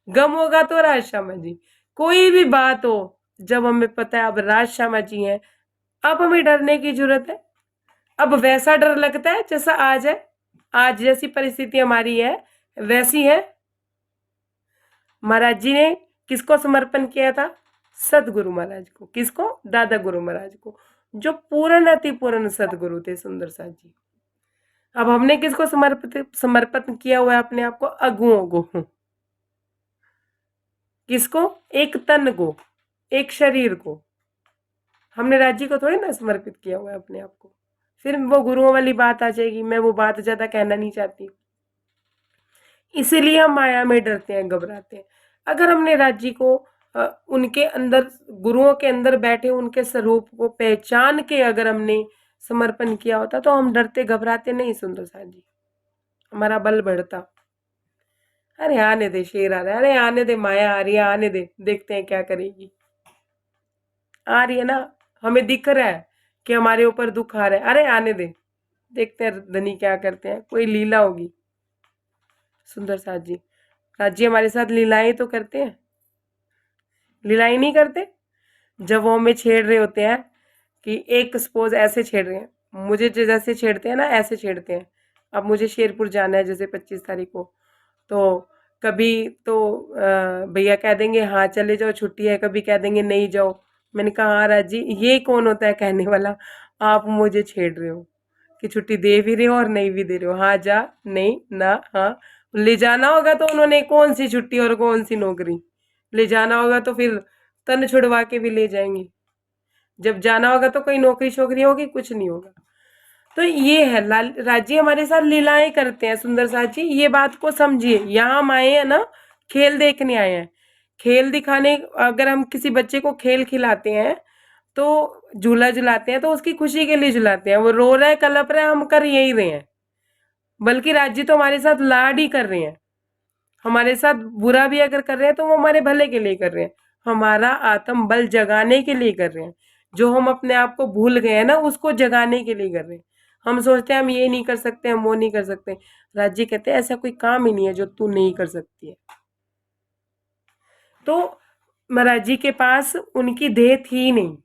गम होगा तो राजश्यामा जी, कोई भी बात हो, जब हमें पता है अब राजश्यामा जी हैं, अब हमें डरने की जरूरत है। अब वैसा डर लगता है जैसा आज है, आज जैसी परिस्थिति हमारी है वैसी है। महाराज जी ने किसको समर्पण किया था? सदगुरु महाराज को। किसको? दादा गुरु महाराज को, जो पूर्ण अति पूर्ण सदगुरु थे सुंदर साथ जी। अब हमने किसको समर्पित किया हुआ है अपने आप को? अगुओं को। किसको? एक तन को, एक शरीर को। हमने राज्य को थोड़ी ना समर्पित किया हुआ है अपने आप को। फिर वो गुरुओं वाली बात आ जाएगी, मैं वो बात ज्यादा कहना नहीं चाहती। इसीलिए हम माया में डरते हैं, घबराते हैं। अगर हमने राज्य को उनके अंदर, गुरुओं के अंदर बैठे उनके स्वरूप को पहचान के अगर हमने समर्पण किया होता तो हम डरते घबराते नहीं सुंदर साथ जी, हमारा बल बढ़ता। अरे आने दे, शेर आ रहा है, अरे आने दे, माया आ रही है, आने दे, देखते हैं क्या करेगी। आ रही है ना, हमें दिख रहा है कि हमारे ऊपर दुख आ रहा है, अरे आने दे, देखते हैं धनी क्या करते हैं, कोई लीला होगी। सुंदर साथ जी, राज्य हमारे साथ लीलाएं तो करते हैं, लीलाएं नहीं करते? जब वो हमें छेड़ रहे होते हैं कि एक सपोज ऐसे छेड़ रहे हैं, मुझे जैसे छेड़ते हैं ना ऐसे छेड़ते हैं। अब मुझे शेरपुर जाना है जैसे 25 तारीख को, तो कभी तो भैया कह देंगे हाँ चले जाओ छुट्टी है, कभी कह देंगे नहीं जाओ। मैंने कहा हाँ राज जी, ये कौन होता है कहने वाला? आप मुझे छेड़ रहे हो कि छुट्टी दे भी रहे हो और नहीं भी दे रहे हो। हाँ जा, नहीं ना, हाँ ले जाना होगा तो उन्होंने कौन सी छुट्टी और कौन सी नौकरी, ले जाना होगा तो फिर तन छुड़वा के भी ले जाएंगे, जब जाना होगा तो कोई नौकरी शोकरी होगी, कुछ नहीं होगा। तो ये है राज्य हमारे साथ लीलाएं करते हैं सुंदर साथ जी, ये बात को समझिए। यहाँ हम आए हैं ना, खेल देखने आए हैं, खेल दिखाने। अगर हम किसी बच्चे को खेल खिलाते हैं तो झूला झुलाते हैं तो उसकी खुशी के लिए झुलाते हैं, वो रो रहा है कलप रहा है, हम कर यही रहे हैं। बल्कि राज्य तो हमारे साथ लाड ही कर रहे हैं, हमारे साथ बुरा भी अगर कर रहे हैं तो वो हमारे भले के लिए कर रहे हैं, हमारा आत्म बल जगाने के लिए कर रहे हैं। जो हम अपने आप को भूल गए हैं ना, उसको जगाने के लिए कर रहे हैं। हम सोचते हैं हम ये नहीं कर सकते, हम वो नहीं कर सकते। राज्य कहते हैं ऐसा कोई काम ही नहीं है जो तू नहीं कर सकती है। तो महाराज जी के पास उनकी देह थी नहीं,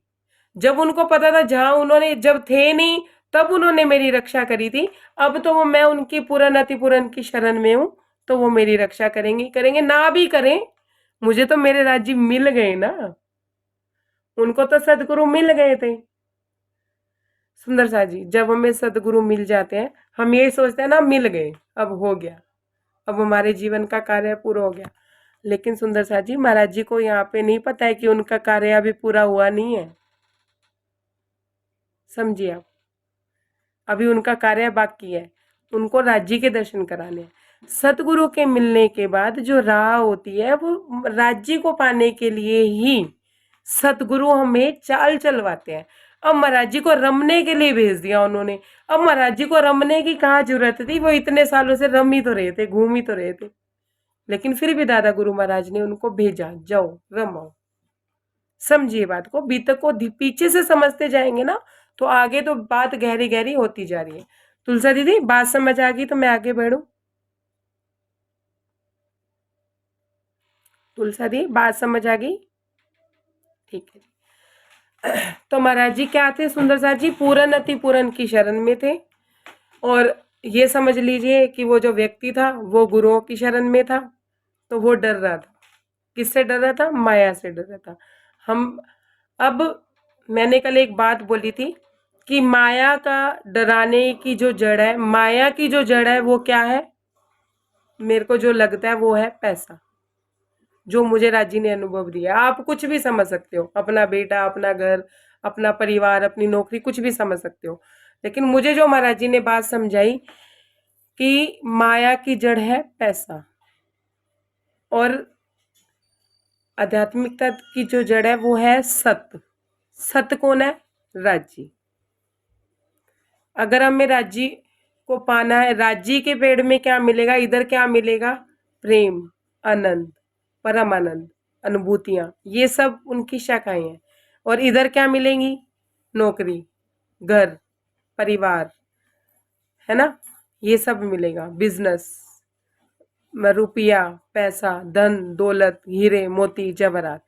जब उनको पता था, जहां उन्होंने जब थे नहीं तब उन्होंने मेरी रक्षा करी थी। अब तो वो, मैं उनकी पूर्ण अति पूर्ण की शरण में हूं, तो वो मेरी रक्षा करेंगे, करेंगे ना भी करें, मुझे तो मेरे राज्य मिल गए ना, उनको तो सदगुरु मिल गए थे। सुंदर सा जी, जब हमें सदगुरु मिल जाते हैं हम ये सोचते हैं ना मिल गए, अब हो गया, अब हमारे जीवन का कार्य पूरा हो गया। लेकिन सुंदर सा जी, महाराज जी को यहाँ पे नहीं पता है कि उनका कार्य अभी पूरा हुआ नहीं है। समझिए आप, अभी उनका कार्य बाकी है, उनको राज्य के दर्शन कराने हैं। सतगुरु के मिलने के बाद जो राह होती है वो राज्य को पाने के लिए ही सतगुरु हमें चाल चलवाते हैं। अब महाराज जी को रमने के लिए भेज दिया उन्होंने। अब महाराज जी को रमने की कहाँ जरूरत थी, वो इतने सालों से रम ही तो रहे थे, घूम ही तो रहे थे। लेकिन फिर भी दादा गुरु महाराज ने उनको भेजा, जाओ रमाओ। समझिए बात को, बीतक को पीछे से समझते जाएंगे ना तो आगे तो बात गहरी गहरी होती जा रही है। तुलसा दीदी बात समझ आ गई तो मैं आगे बढ़ूं? तुलसा दी बात समझ आ गई? ठीक है। तो महाराज जी क्या थे सुंदर साथ जी? पूरन अति पूरन की शरण में थे। और ये समझ लीजिए कि वो जो व्यक्ति था वो गुरुओं की शरण में था, तो वो डर रहा था। किससे डर रहा था? माया से डर रहा था। हम अब, मैंने कल एक बात बोली थी कि माया का डराने की जो जड़ है, माया की जो जड़ है वो क्या है? मेरे को जो लगता है वो है पैसा, जो मुझे राजी ने अनुभव दिया। आप कुछ भी समझ सकते हो, अपना बेटा, अपना घर, अपना परिवार, अपनी नौकरी, कुछ भी समझ सकते हो। लेकिन मुझे जो महाराज जी ने बात समझाई कि माया की जड़ है पैसा, और आध्यात्मिकता की जो जड़ है वो है सत्य। सत्य कौन है? राज्य। अगर हमें राज्य को पाना है, राज्य के पेड़ में क्या मिलेगा? इधर क्या मिलेगा? प्रेम, आनंद, परम आनंद, अनुभूतियां, ये सब उनकी शाखाएं हैं। और इधर क्या मिलेंगी? नौकरी, घर, परिवार, है ना, ये सब मिलेगा, बिजनेस, रुपया, पैसा, धन, दौलत, हीरे, मोती, जवाहरात,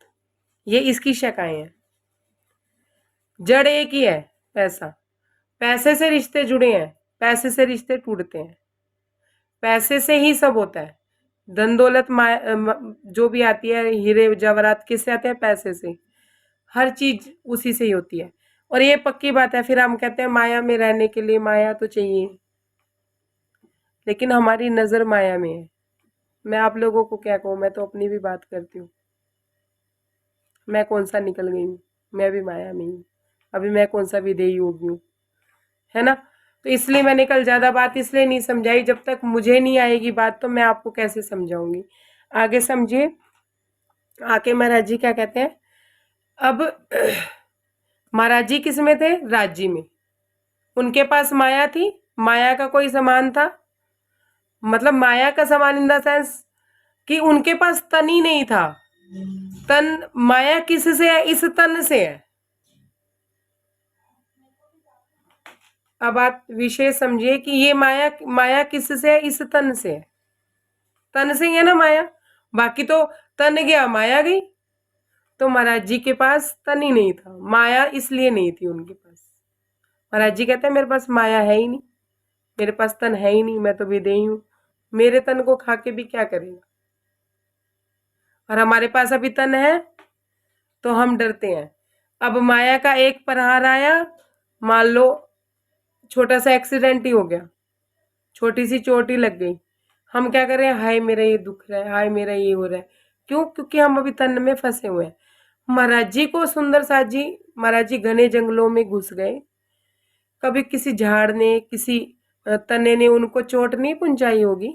ये इसकी शाखाएं हैं। जड़ एक ही है, पैसा। पैसे से रिश्ते जुड़े हैं, पैसे से रिश्ते टूटते हैं, पैसे से ही सब होता है। धन दौलत जो भी आती है, हीरे जवाहरात किससे आते हैं? पैसे से। हर चीज उसी से ही होती है। और ये पक्की बात है। फिर हम कहते हैं माया में रहने के लिए माया तो चाहिए, लेकिन हमारी नजर माया में है। मैं आप लोगों को क्या कहूँ, मैं तो अपनी भी बात करती हूँ। मैं कौन सा निकल गई हूँ, मैं भी माया में हूँ। अभी मैं कौन सा विदेही होगी हूँ, है ना। तो इसलिए मैंने कल ज्यादा बात इसलिए नहीं समझाई, जब तक मुझे नहीं आएगी बात तो मैं आपको कैसे समझाऊंगी। आगे समझिए। आके महाराज जी क्या कहते हैं। अब महाराज जी किस में थे? राज्य में। उनके पास माया थी, माया का कोई सामान था, मतलब माया का सामान इन द सेंस कि उनके पास तन ही नहीं था। तन, माया किससे है? इस तन से है। अब आप विषय समझिए कि ये माया, माया किससे है? इस तन से है। तन से ही है ना माया, बाकी तो तन गया माया गई। तो महाराज जी के पास तन ही नहीं था, माया इसलिए नहीं थी उनके पास। महाराज जी कहते हैं मेरे पास माया है ही नहीं, मेरे पास तन है ही नहीं, मैं तो विदेही हूं, मेरे तन को खा के भी क्या करेगा। और हमारे पास अभी तन है तो हम डरते हैं। अब माया का एक प्रहार आया, मान लो छोटा सा एक्सीडेंट ही हो गया, छोटी सी चोट ही लग गई, हम क्या करें? हाय मेरा ये दुख रहा है, हाय मेरा ये हो रहा है। क्यों? क्योंकि हम अभी तन में फंसे हुए हैं। महाराज जी को सुंदर साथ जी, महाराज जी घने जंगलों में घुस गए, कभी किसी झाड़ ने, किसी तने ने उनको चोट नहीं पहुंचाई होगी,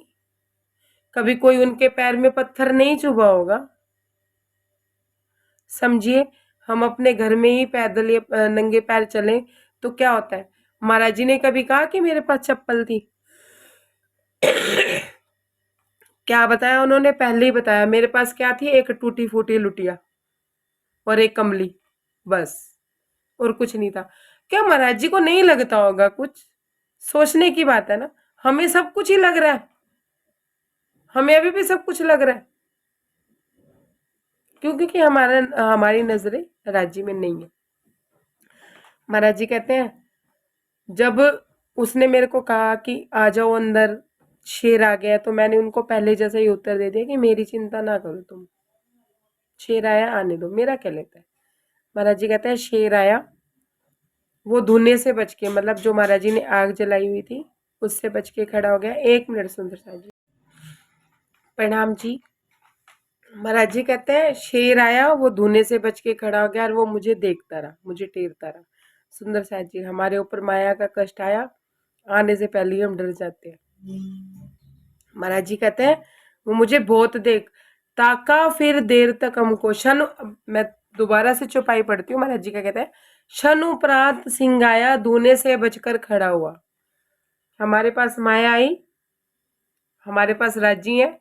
कभी कोई उनके पैर में पत्थर नहीं चुभा होगा। समझिए, हम अपने घर में ही पैदल या नंगे पैर चले तो क्या होता है। महाराज जी ने कभी कहा कि मेरे पास चप्पल थी? क्या बताया उन्होंने? पहले ही बताया, मेरे पास क्या थी? एक टूटी फूटी लुटिया और एक कमली, बस, और कुछ नहीं था। क्या महाराज जी को नहीं लगता होगा कुछ? सोचने की बात है ना। हमें सब कुछ ही लग रहा है, हमें अभी भी सब कुछ लग रहा है। क्यों? क्योंकि हमारी नजरें राज्य में नहीं है। महाराज जी कहते हैं जब उसने मेरे को कहा कि आ जाओ अंदर, शेर आ गया, तो मैंने उनको पहले जैसा ही उत्तर दे दिया कि मेरी चिंता ना करो तुम, शेर आया आने दो, मेरा क्या लेता है। महाराज जी कहते हैं शेर आया, वो धुएं से बच के, मतलब जो महाराज जी ने आग जलाई हुई थी उससे बच के खड़ा हो गया। 1 मिनट सुंदर साहब जी। प्रणाम जी। महाराज जी कहते हैं शेर आया, वो धुएं से बच के खड़ा हो गया और वो मुझे देखता रहा, मुझे टेरता रहा। सुंदर साहब जी, हमारे ऊपर माया का कष्ट आया, आने से पहले ही हम डर जाते हैं। महाराज जी कहते हैं वो मुझे बहुत देख ताका, फिर देर तक हमको शन, मैं दोबारा से चौपाई पढ़ती हूँ। महाराज जी क्या कहते हैं, शन उपरांत सिंह आया, धुएं से बचकर खड़ा हुआ। हमारे पास माया आई, हमारे पास राज्य है,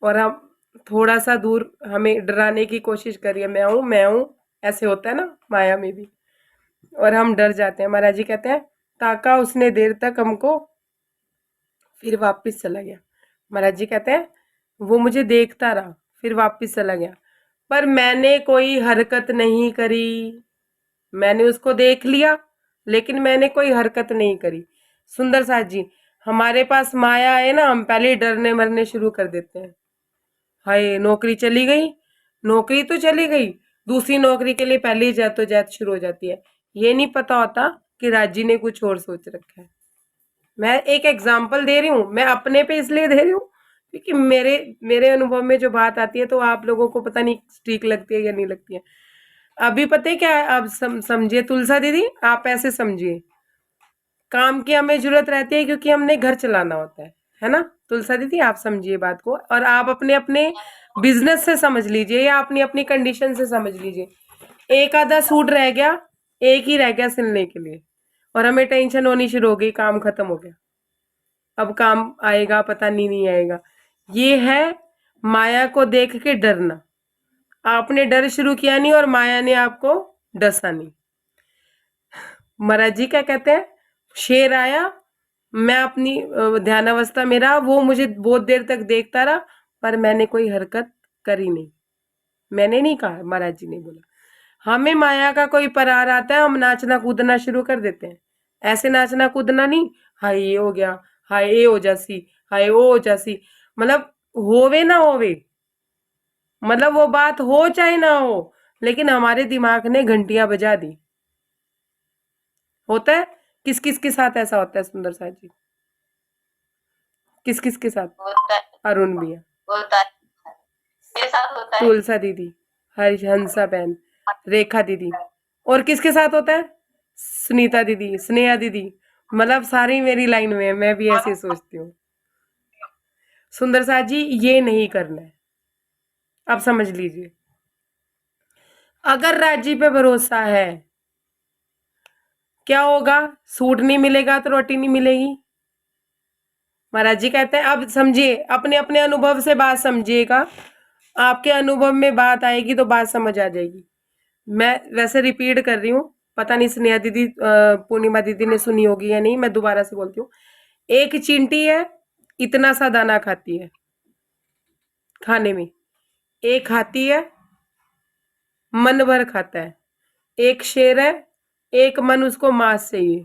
और हम थोड़ा सा दूर हमें डराने की कोशिश करिए, मैं हूं, ऐसे होता है ना माया में भी, और हम डर जाते हैं। महाराज जी कहते हैं ताका उसने देर तक हमको, फिर वापस चला गया। महाराज जी कहते हैं वो मुझे देखता रहा, फिर वापस चला गया, पर मैंने कोई हरकत नहीं करी। मैंने उसको देख लिया लेकिन मैंने कोई हरकत नहीं करी। सुंदर साथ जी, हमारे पास माया है ना, हम पहले ही डरने मरने शुरू कर देते हैं। हाय नौकरी चली गई, नौकरी तो चली गई, दूसरी नौकरी के लिए पहले ही जद्दोजहद शुरू हो जाती है। ये नहीं पता होता कि राजी ने कुछ और सोच रखा है। मैं एक एग्जाम्पल दे रही हूँ, मैं अपने पे इसलिए दे रही हूँ क्योंकि मेरे अनुभव में जो बात आती है तो आप लोगों को पता नहीं ठीक लगती है या नहीं लगती है। अभी पता है क्या है, आप समझिए तुलसा दीदी, आप ऐसे समझिए, काम की हमें जरूरत रहती है क्योंकि हमने घर चलाना होता है ना। तुलसा दीदी आप समझिए बात को, और आप अपने अपने बिजनेस से समझ लीजिए या अपनी अपनी कंडीशन से समझ लीजिए। एक आधा सूट रह गया, एक ही रह गया सिलने के लिए, और हमें टेंशन होनी शुरू हो गई, काम खत्म हो गया, अब काम आएगा पता नहीं आएगा। ये है माया को देख के डरना। आपने डर शुरू किया नहीं और माया ने आपको डसा नहीं। महाराज जी क्या कहते हैं, शेर आया, मैं अपनी ध्यानावस्था में रहा, वो मुझे बहुत देर तक देखता रहा, पर मैंने कोई हरकत करी नहीं। मैंने नहीं कहा, महाराज जी ने बोला। हमें माया का कोई परार आता है, हम नाचना कूदना शुरू कर देते हैं। ऐसे नाचना कूदना नहीं, हाय ये हो गया, हाय ये हो जासी, हाय वो हो जासी, मतलब होवे ना होवे, मतलब वो बात हो चाहे ना हो, लेकिन हमारे दिमाग ने घंटियां बजा दी। होता है, किस किस के साथ ऐसा होता है सुंदर साथ जी? किस किस के साथ? होता है, अरुण भैया, होता है, मेरे साथ होता है। तुलसा दीदी, हंसा बहन, रेखा दीदी, और किसके साथ होता है? सुनीता दीदी, स्नेहा दीदी, मतलब सारी मेरी लाइन में है, मैं भी ऐसे ही सोचती हूँ। सुंदर साथ जी, ये नहीं करना है, अब समझ लीजिए। अगर राजी पे भरोसा है, क्या होगा? सूट नहीं मिलेगा तो रोटी नहीं मिलेगी। महाराज जी कहते हैं, अब समझिए, अपने अपने अनुभव से बात समझिएगा, आपके अनुभव में बात आएगी तो बात समझ आ जाएगी। मैं वैसे रिपीट कर रही हूँ, पता नहीं स्नेहा दीदी पूर्णिमा दीदी ने सुनी होगी या नहीं, मैं दोबारा से बोलती हूँ। एक चींटी है, इतना सा दाना खाती है खाने में। एक हाथी है, मन भर खाता है। एक शेर है, एक मन उसको मांस चाहिए।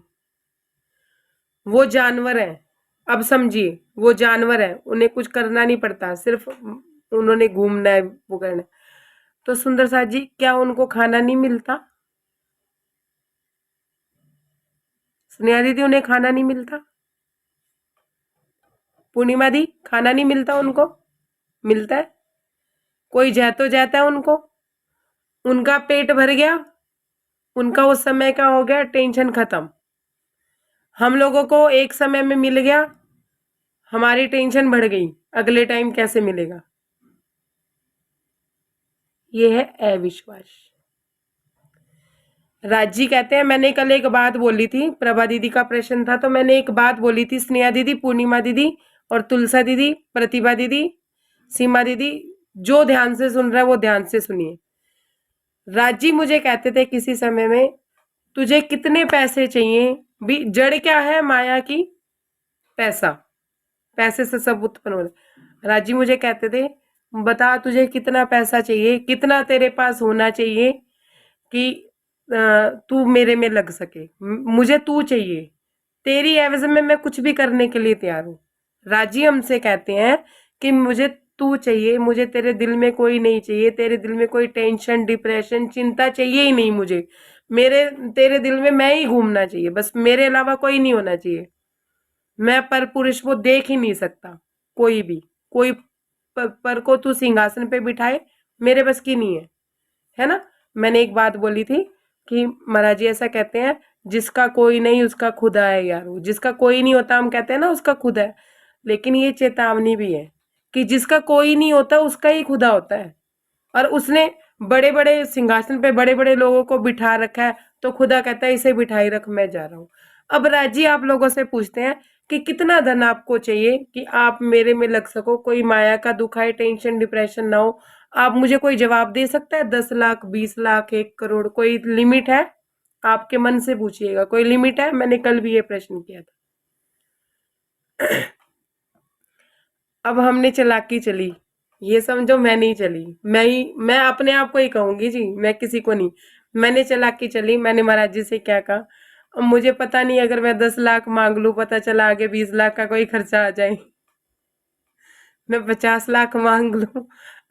वो जानवर है, अब समझिए, वो जानवर है, उन्हें कुछ करना नहीं पड़ता, सिर्फ उन्होंने घूमना है, वो करना है। तो सुंदर साथ जी, क्या उनको खाना नहीं मिलता? स्नेहा दीदी, उन्हें खाना नहीं मिलता? पूर्णिमा दी, खाना नहीं मिलता उनको? मिलता है। कोई जह तो जाता है उनको, उनका पेट भर गया, उनका उस समय का हो गया, टेंशन खत्म। हम लोगों को एक समय में मिल गया, हमारी टेंशन बढ़ गई, अगले टाइम कैसे मिलेगा? ये है अविश्वास। राजी कहते हैं, मैंने कल एक बात बोली थी, प्रभा दीदी का प्रश्न था, तो मैंने एक बात बोली थी, स्नेहा दीदी, पूर्णिमा दीदी और तुलसा दीदी, प्रतिभा दीदी, सीमा दीदी, जो ध्यान से सुन रहा है वो ध्यान से सुनिए। राजी मुझे कहते थे किसी समय में, तुझे कितने पैसे चाहिए? भी जड़ क्या है माया की? पैसा। पैसे से सब उत्पन्न हो रहा। राजी मुझे कहते थे, बता तुझे कितना पैसा चाहिए, कितना तेरे पास होना चाहिए कि तू मेरे में लग सके, मुझे तू चाहिए, तेरी एवज में मैं कुछ भी करने के लिए तैयार हूँ। राजी हमसे कहते हैं कि मुझे तू चाहिए, मुझे तेरे दिल में कोई नहीं चाहिए, तेरे दिल में कोई टेंशन, डिप्रेशन, चिंता चाहिए ही नहीं मुझे, मेरे तेरे दिल में मैं ही घूमना चाहिए, बस मेरे अलावा कोई नहीं होना चाहिए। मैं पर पुरुष को देख ही नहीं सकता, कोई भी, कोई पर को तू सिंहासन पे बिठाए, मेरे बस की नहीं है ना? मैंने एक बात बोली थी कि महाराज जी ऐसा कहते हैं, जिसका कोई नहीं उसका खुदा है यारो, जिसका कोई नहीं होता हम कहते हैं ना उसका खुदा है, लेकिन ये चेतावनी भी है कि जिसका कोई नहीं होता उसका ही खुदा होता है, और उसने बड़े बड़े सिंहासन पे बड़े बड़े लोगों को बिठा रखा है, तो खुदा कहता है इसे बिठाई रख, मैं जा रहा हूँ। अब राजी आप लोगों से पूछते हैं कि कितना धन आपको चाहिए कि आप मेरे में लग सको, कोई माया का दुख है, टेंशन डिप्रेशन ना हो? आप मुझे कोई जवाब दे सकता है? 10 लाख, 20 लाख, 1 करोड़, कोई लिमिट है? आपके मन से पूछिएगा, कोई लिमिट है? मैंने कल भी ये प्रश्न किया था। अब हमने चालाकी चली, ये समझो मैं नहीं चली, मैं अपने आप को ही कहूंगी जी, मैं किसी को नहीं। मैंने चालाकी चली, मैंने महाराज जी से क्या कहा, अब मुझे पता नहीं, अगर मैं 10 लाख मांग लूं, पता चला आगे 20 लाख का कोई खर्चा आ जाए, मैं 50 लाख मांग लूं,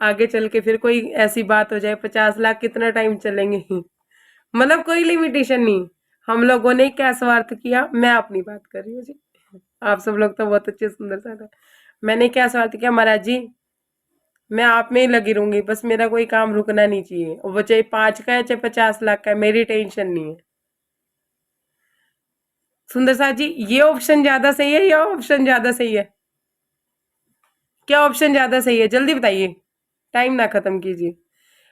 आगे चल के फिर कोई ऐसी बात हो जाए, 50 लाख कितना टाइम चलेंगे? मतलब कोई लिमिटेशन नहीं। हम लोगों ने क्या स्वार्थ किया, मैं अपनी बात कर रही हूँ जी, आप सब लोग तो बहुत अच्छे सुंदर सा। मैंने क्या स्वार्थ किया, महाराज जी मैं आप में ही लगी रहूंगी, बस मेरा कोई काम रुकना नहीं चाहिए, और वो चाहे 5 का है चाहे 50 लाख का है, मेरी टेंशन नहीं है। सुंदर साथ जी, ये ऑप्शन ज्यादा सही है या ऑप्शन ज्यादा सही है? क्या ऑप्शन ज्यादा सही है, जल्दी बताइए, टाइम ना खत्म कीजिए।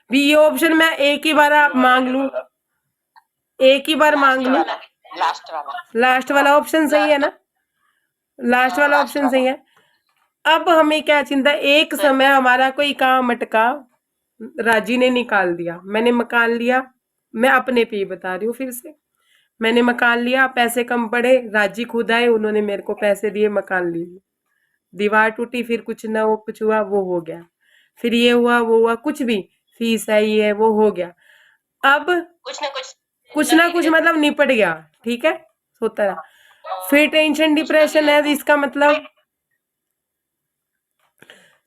भी ये ऑप्शन मैं एक ही बार आप मांग लूं, एक ही बार मांग लूं, लास्ट वाला, लास्ट वाला ऑप्शन सही है ना? लास्ट वाला ऑप्शन सही है। अब हमें क्या चिंता, एक समय हमारा कोई काम अटका, राजी ने निकाल दिया, मैंने मकान लिया, मैं अपने पे ही बता रही हूँ फिर से, मैंने मकान लिया, पैसे कम पड़े, राजी खुद आए, उन्होंने मेरे को पैसे दिए, मकान ले लिया। दीवार टूटी, फिर कुछ ना हो, कुछ हुआ, वो हो गया। फिर ये हुआ, वो हुआ, कुछ भी, फीस है, ये है, वो हो गया। अब कुछ ना कुछ कुछ ना लगी कुछ रहती मतलब निपट गया, ठीक है, होता रहा। है। फिर टेंशन कुछ लगी डिप्रेशन है, रहती इसका मतलब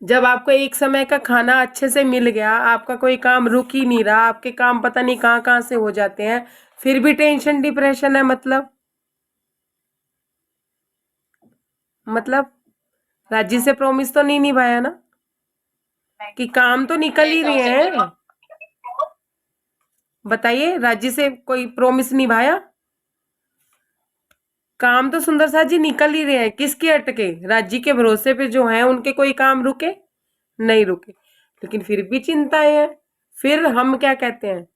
जब आपको एक समय का खाना अच्छे से मिल गया, आपका कोई काम रुक ही नहीं रहा, आपके काम पता नहीं कहाँ कहाँ से हो जाते हैं, फिर भी टेंशन डिप्रेशन है। मतलब राज्य से प्रॉमिस तो नहीं निभाया ना, कि काम तो निकल मेरे ही हिसाब रहे से हैं। बताइए, राज्य से कोई प्रॉमिस निभाया? काम तो सुंदर साथ जी निकल ही रहे हैं, किसके अटके? राज्य के भरोसे पे जो हैं, उनके कोई काम रुके? नहीं रुके, लेकिन फिर भी चिंताएं हैं। फिर हम क्या कहते हैं,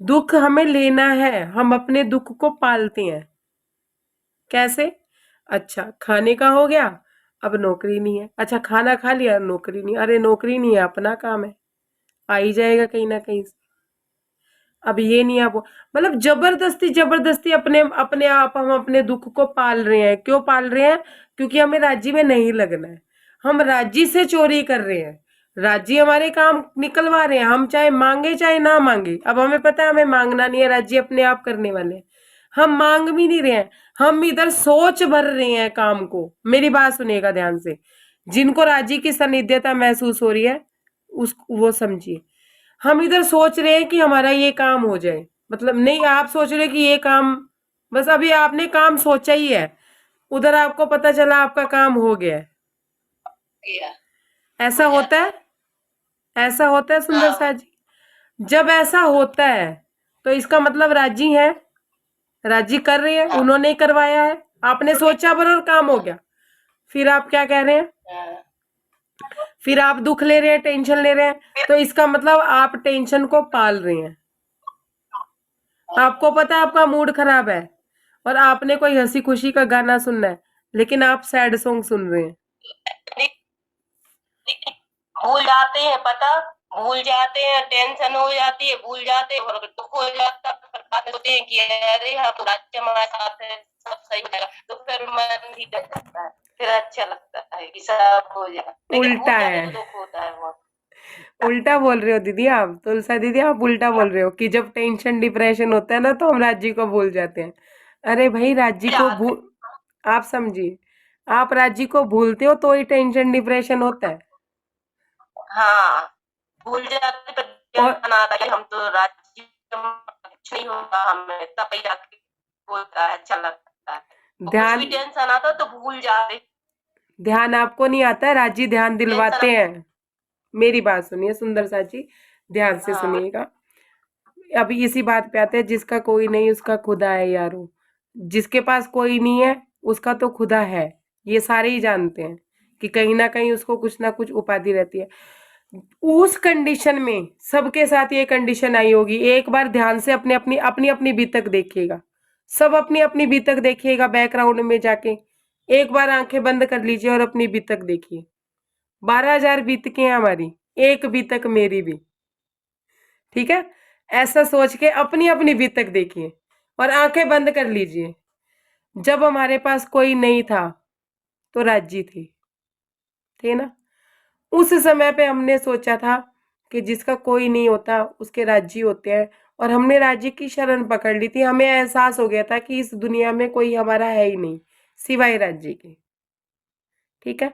दुख हमें लेना है, हम अपने दुख को पालते हैं। कैसे? अच्छा, खाने का हो गया, अब नौकरी नहीं है। अच्छा, खाना खा लिया, नौकरी नहीं, अरे नौकरी नहीं है, अपना काम है, आ ही जाएगा कहीं ना कहीं से। अब ये नहीं आप, मतलब जबरदस्ती जबरदस्ती अपने अपने आप हम अपने दुख को पाल रहे हैं। क्यों पाल रहे हैं? क्योंकि हमें राज्य में नहीं लगना है, हम राज्य से चोरी कर रहे हैं। राज्य हमारे काम निकलवा रहे हैं, हम चाहे मांगे चाहे ना मांगे। अब हमें पता है हमें मांगना नहीं है, राज्य अपने आप करने वाले हैं, हम मांग भी नहीं रहे हैं, हम इधर सोच भर रहे हैं काम को। मेरी बात सुनिएगा ध्यान से, जिनको राज्य की सानिध्यता महसूस हो रही है उस वो समझिए। हम इधर सोच रहे हैं कि हमारा ये काम हो जाए, मतलब नहीं, आप सोच रहे हैं कि ये काम, बस अभी आपने काम सोचा ही है, उधर आपको पता चला आपका काम हो गया है। किया ऐसा हो होता जाता है? ऐसा होता है सुंदर हाँ सा जी? जब ऐसा होता है तो इसका मतलब राजी है, राजी कर रहे हैं, हाँ उन्होंने करवाया है, आपने सोचा पर और काम हो गया। फिर आप क्या कह रहे हैं? हाँ। फिर आप दुख ले रहे हैं, टेंशन ले रहे हैं, तो इसका मतलब आप टेंशन को पाल रहे हैं। आपको पता है आपका मूड खराब है और आपने कोई हंसी खुशी का गाना सुनना है, लेकिन आप सैड सॉन्ग सुन रहे हैं। भूल जाते हैं, पता भूल जाते हैं, टेंशन हो जाती है, भूल जाते हैं और दुख हो जाता है, फिर बाद में सोचते हैं कि अरे हाँ तो राज्य हमारे साथ है, सब सही हो जाएगा, तो फिर मन भी कर जाता है, फिर अच्छा लगता है कि सब हो जाएगा, लेकिन उल्टा भूल जाते है, हैं तो दुख होता है बहुत। उल्टा बोल रहे हो दीदी आप, तुलसा दीदी आप उल्टा बोल रहे हो कि जब टेंशन डिप्रेशन होता है ना तो हम राज्य को भूल जाते हैं। अरे भाई, राज्य भूल को जाते भूल, आप समझिए, आप राज्य को भूलते हो तो ही टेंशन डिप्रेशन होता है। हाँ भूल जाते फिर और ज्ञान आता है कि हम तो राज्य में कुछ नहीं होगा, हमें तब ही जाके होता है, अच्छा लगता है, और कुछ भी ध्यान, टेंशन आता तो भूल जाते, ध्यान आपको नहीं आता है, राज्य ध्यान टेंशन दिलवाते हैं। मेरी बात सुनिए सुंदर सा जी, ध्यान से हाँ सुनिएगा। अभी इसी बात पे आते हैं, जिसका कोई नहीं उसका खुदा है यारो। जिसके पास कोई नहीं है उसका तो खुदा है, ये सारे ही जानते हैं कि कहीं ना कहीं उसको कुछ ना कुछ उपाधि रहती है। उस कंडीशन में सबके साथ ये कंडीशन आई होगी, एक बार ध्यान से अपने अपनी अपनी अपनी बीतक देखिएगा, सब अपनी अपनी बीतक देखिएगा, बैकग्राउंड में जाके एक बार आंखें बंद कर लीजिए और अपनी बीतक देखिए। 12,000 बीतकें हैं हमारी, एक बीतक मेरी भी, ठीक है? ऐसा सोच के अपनी अपनी बीतक देखिए और आंखें बंद कर लीजिए। जब हमारे पास कोई नहीं था तो राज्य थे ना? उस समय पे हमने सोचा था कि जिसका कोई नहीं होता उसके राज्य होते हैं, और हमने राज्य की शरण पकड़ ली थी। हमें एहसास हो गया था कि इस दुनिया में कोई हमारा है ही नहीं सिवाय राज्य के, ठीक है?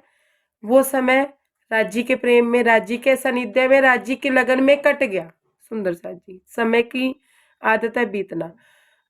वो समय राज्य के प्रेम में, राज्य के सानिध्य में, राज्य की लगन में कट गया। सुंदर सा जी, समय की आदत है बीतना।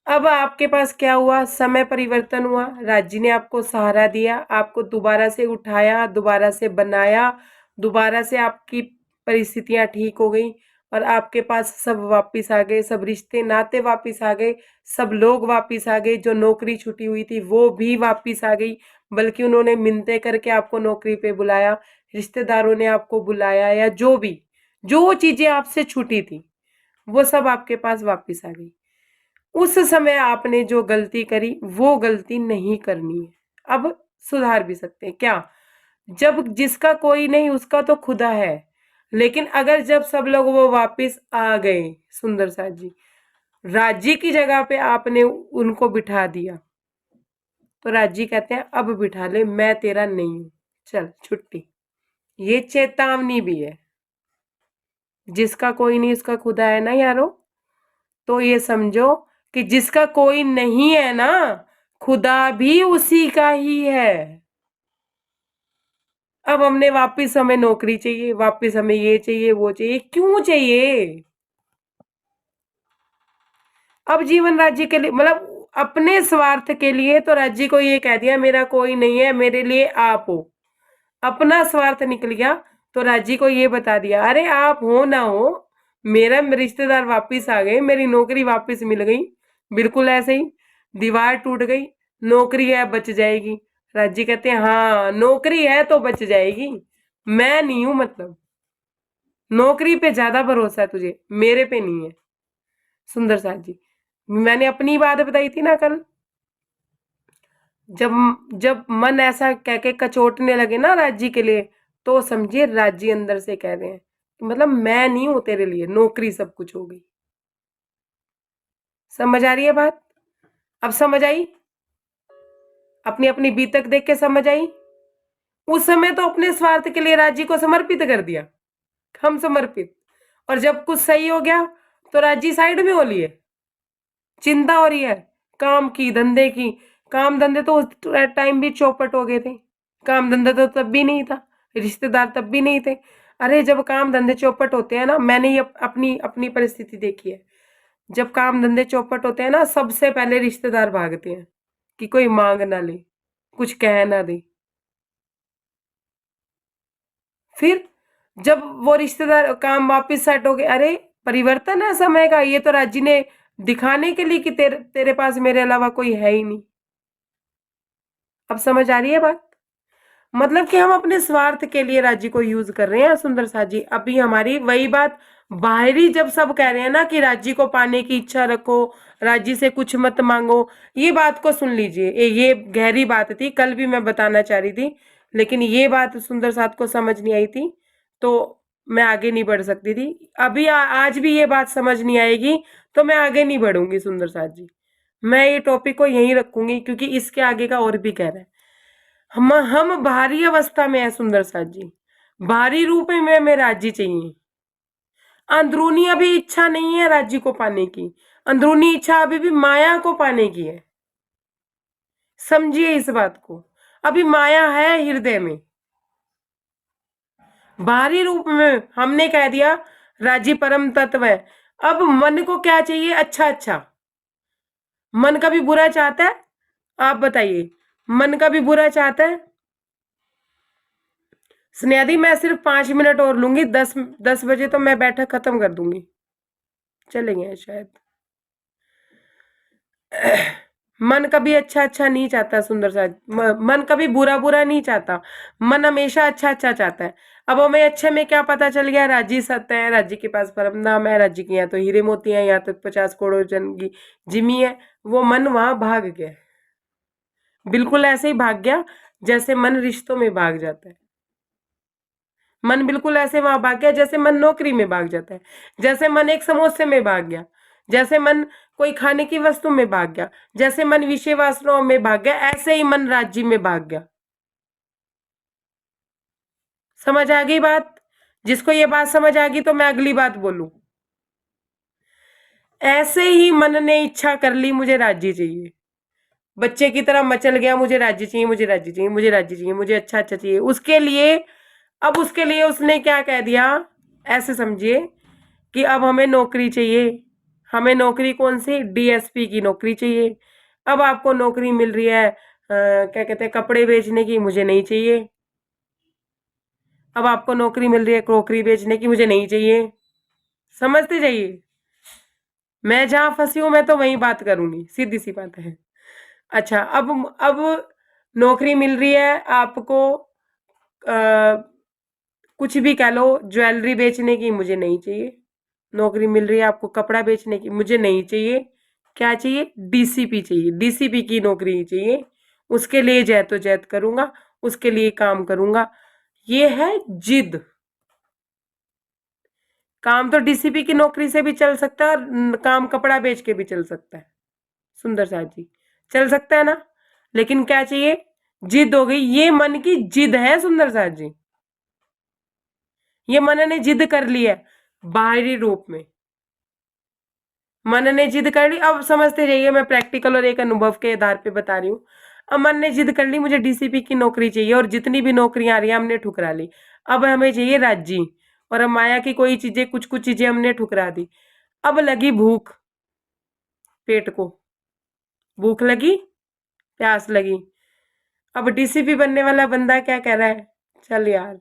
अब आपके पास क्या हुआ? समय परिवर्तन हुआ, राज्य ने आपको सहारा दिया, आपको दोबारा से उठाया, दोबारा से बनाया, दोबारा से आपकी परिस्थितियां ठीक हो गई और आपके पास सब वापिस आ गए, सब रिश्ते नाते वापिस आ गए, सब लोग वापिस आ गए, जो नौकरी छुटी हुई थी वो भी वापिस आ गई, बल्कि उन्होंने मिन्नतें करके आपको नौकरी पे बुलाया, रिश्तेदारों ने आपको बुलाया, या जो भी जो चीजें आपसे छूटी थी वो सब आपके पास वापिस आ गई। उस समय आपने जो गलती करी वो गलती नहीं करनी है। अब सुधार भी सकते हैं क्या? जब जिसका कोई नहीं उसका तो खुदा है, लेकिन अगर जब सब लोग वो वापिस आ गए, सुंदर सा जी, राजी की जगह पे आपने उनको बिठा दिया, तो राजी कहते हैं अब बिठा ले, मैं तेरा नहीं हूं, चल छुट्टी। ये चेतावनी भी है। जिसका कोई नहीं उसका खुदा है ना यारो। तो ये समझो कि जिसका कोई नहीं है ना, खुदा भी उसी का ही है। अब हमने वापस, हमें नौकरी चाहिए, वापस हमें ये चाहिए वो चाहिए, क्यों चाहिए? अब जीवन राज्य के लिए, मतलब अपने स्वार्थ के लिए तो राज्य को ये कह दिया मेरा कोई नहीं है, मेरे लिए आप हो। अपना स्वार्थ निकल गया तो राज्य को ये बता दिया अरे आप हो ना हो, मेरा रिश्तेदार वापस आ गए, मेरी नौकरी वापस मिल गई। बिल्कुल ऐसे ही दीवार टूट गई, नौकरी है बच जाएगी। राज्य कहते हैं हाँ नौकरी है तो बच जाएगी, मैं नहीं हूं, मतलब नौकरी पे ज्यादा भरोसा है तुझे, मेरे पे नहीं है। सुंदर साथ जी, मैंने अपनी बात बताई थी ना कल, जब जब मन ऐसा कह के कचोटने लगे ना राज्य के लिए, तो समझिए राज्य अंदर से कह रहे हैं कि मतलब मैं नहीं हूं तेरे लिए, नौकरी सब कुछ हो गई। समझ आ रही है बात? अब समझ आई? अपनी अपनी बीतक देख के समझ आई? उस समय तो अपने स्वार्थ के लिए राज्य को समर्पित कर दिया, हम समर्पित। और जब कुछ सही हो गया तो राज्य साइड में हो लिए, चिंता हो रही है काम की, धंधे की। काम धंधे तो उस टाइम भी चौपट हो गए थे, काम धंधा तो तब भी नहीं था, रिश्तेदार तब भी नहीं थे। अरे जब काम धंधे चौपट होते हैं ना, मैंने ये अपनी अपनी परिस्थिति देखी है, जब काम धंधे चौपट होते हैं ना, सबसे पहले रिश्तेदार भागते हैं कि कोई मांग ना ले, कुछ कह ना दे। फिर जब वो रिश्तेदार काम वापस सेट हो गए, अरे परिवर्तन है समय का, ये तो राज्य ने दिखाने के लिए कि तेरे पास मेरे अलावा कोई है ही नहीं। अब समझ आ रही है बात? मतलब कि हम अपने स्वार्थ के लिए राज्य को यूज कर रहे हैं सुंदर साथ जी। अभी हमारी वही बात, बाहरी जब सब कह रहे हैं ना कि राज्य को पाने की इच्छा रखो, राज्य से कुछ मत मांगो, ये बात को सुन लीजिए। ये गहरी बात थी, कल भी मैं बताना चाह रही थी, लेकिन ये बात सुंदर साथ को समझ नहीं आई थी, तो मैं आगे नहीं बढ़ सकती थी। अभी आज भी ये बात समझ नहीं आएगी तो मैं आगे नहीं बढ़ूंगी सुंदर साथ जी। मैं ये टॉपिक को यहीं रखूंगी, क्योंकि इसके आगे का और भी कह रहा है। हम बाहरी अवस्था में है सुंदर साथ जी, बाहरी रूप में हमें राज्य चाहिए। अंदरूनी अभी इच्छा नहीं है राज्य को पाने की, अंदरूनी इच्छा अभी भी माया को पाने की है। समझिए इस बात को, अभी माया है हृदय में। बाहरी रूप में हमने कह दिया राज्य परम तत्व है। अब मन को क्या चाहिए? अच्छा अच्छा। मन कभी बुरा चाहता है? आप बताइए, मन कभी बुरा चाहता है? स्नेहादी मैं सिर्फ 5 मिनट और लूंगी, 10 बजे तो मैं बैठक खत्म कर दूंगी, चलेंगे शायद। मन कभी अच्छा अच्छा नहीं चाहता सुंदर सा, मन कभी बुरा बुरा नहीं चाहता, मन हमेशा अच्छा अच्छा चाहता है। अब हमें अच्छे में क्या पता चल गया? राज्य सत्य है, राज्य के पास परम नाम है, राज्य की यहाँ तो हीरे मोती हैं, यहाँ तो 50 करोड़ जन की जिमी है। वो मन वहां भाग गया, बिल्कुल ऐसे ही भाग गया जैसे मन रिश्तों में भाग जाता है। मन बिल्कुल ऐसे वहां भाग गया जैसे मन नौकरी में भाग जाता है, जैसे मन एक समोसे में भाग गया, जैसे मन कोई खाने की वस्तु में भाग गया, जैसे मन विषय वासनाओं में भाग गया, ऐसे ही मन राज्य में भाग गया। समझ आ गई बात? जिसको ये बात समझ आ गई तो मैं अगली बात बोलूं। ऐसे ही मन ने इच्छा कर ली मुझे राज्य चाहिए, बच्चे की तरह मचल गया, मुझे राज्य चाहिए, मुझे राज्य चाहिए, मुझे राज्य चाहिए, मुझे अच्छा अच्छा चाहिए। उसके लिए, अब उसके लिए उसने क्या कह दिया? ऐसे समझिए कि अब हमें नौकरी चाहिए। हमें नौकरी कौन सी? डीएसपी की नौकरी चाहिए। अब आपको नौकरी मिल रही है क्या कहते हैं, कपड़े बेचने की, मुझे नहीं चाहिए। अब आपको नौकरी मिल रही है क्रोकरी बेचने की, मुझे नहीं चाहिए। समझते जाइए, मैं जहां फंसी हूं मैं तो वही बात करूंगी, सीधी सी बात है। अच्छा, अब नौकरी मिल रही है आपको, कुछ भी कह लो, ज्वेलरी बेचने की, मुझे नहीं चाहिए। नौकरी मिल रही है आपको कपड़ा बेचने की, मुझे नहीं चाहिए। क्या चाहिए? डीसीपी चाहिए, डीसीपी की नौकरी चाहिए। उसके लिए जहद करूंगा, उसके लिए काम करूंगा। ये है जिद। काम तो डीसीपी की नौकरी से भी चल सकता है और काम कपड़ा बेच के भी चल सकता है सुंदर साथ जी, चल सकता है ना। लेकिन क्या चाहिए, जिद हो गई, ये मन की जिद है सुंदर साथ जी, ये मन ने जिद कर ली है बाहरी रूप में, मन ने जिद कर ली। अब समझते जाइए, मैं प्रैक्टिकल और एक अनुभव के आधार पे बता रही हूँ। अब मन ने जिद कर ली, मुझे डीसीपी की नौकरी चाहिए और जितनी भी नौकरियां आ रही है हमने ठुकरा ली। अब हमें चाहिए राज्य, और अब माया की कोई चीजें, कुछ कुछ चीजें हमने ठुकरा दी। अब लगी भूख, पेट को भूख लगी, प्यास लगी। अब डीसीपी बनने वाला बंदा क्या कह रहा है, चल यार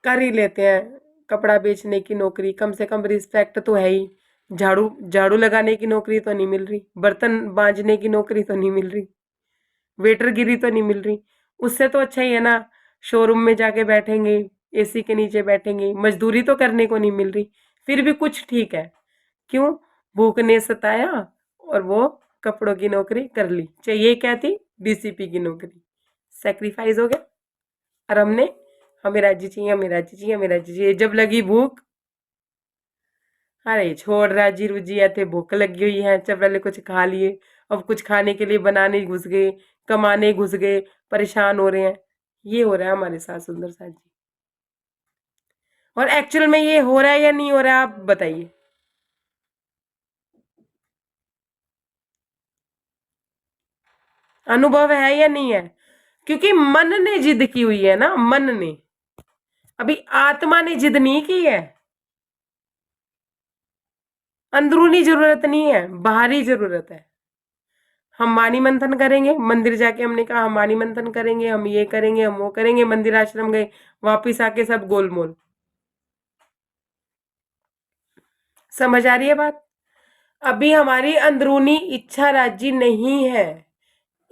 कर ही लेते हैं कपड़ा बेचने की नौकरी, कम से कम रिस्पेक्ट तो है ही। झाड़ू झाड़ू लगाने की नौकरी तो नहीं मिल रही, बर्तन बांजने की नौकरी तो नहीं मिल रही, वेटर गिरी तो नहीं मिल रही। उससे तो अच्छा ही है ना, शोरूम में जाके बैठेंगे, एसी के नीचे बैठेंगे, मजदूरी तो करने को नहीं मिल रही, फिर भी कुछ ठीक है। क्यों, भूख ने सताया और वो कपड़ों की नौकरी कर ली। चाहिए क्या थी, डीसीपी की नौकरी, सेक्रीफाइस हो गया। और हमने, हमें राज्य चाहिए, हमें राज्य चाहिए, हमें राज्य चाहिए। जब लगी भूख, अरे छोड़ राजी रुजी, थे भूख लगी हुई है, चल पहले कुछ खा लिए। अब कुछ खाने के लिए बनाने घुस गए, कमाने घुस गए, परेशान हो रहे हैं। ये हो रहा है हमारे साथ सुंदर साथ जी। और एक्चुअल में ये हो रहा है या नहीं हो रहा है, आप बताइए। अनुभव है या नहीं है, क्योंकि मन ने जिद की हुई है ना, मन ने, अभी आत्मा ने जिद नहीं की है। अंदरूनी जरूरत नहीं है, बाहरी जरूरत है। हम वाणी मंथन करेंगे, मंदिर जाके हमने कहा हम वाणी मंथन करेंगे, हम ये करेंगे, हम वो करेंगे, मंदिर आश्रम गए, वापिस आके सब गोलमोल। समझ आ रही है बात। अभी हमारी अंदरूनी इच्छा राजी नहीं है,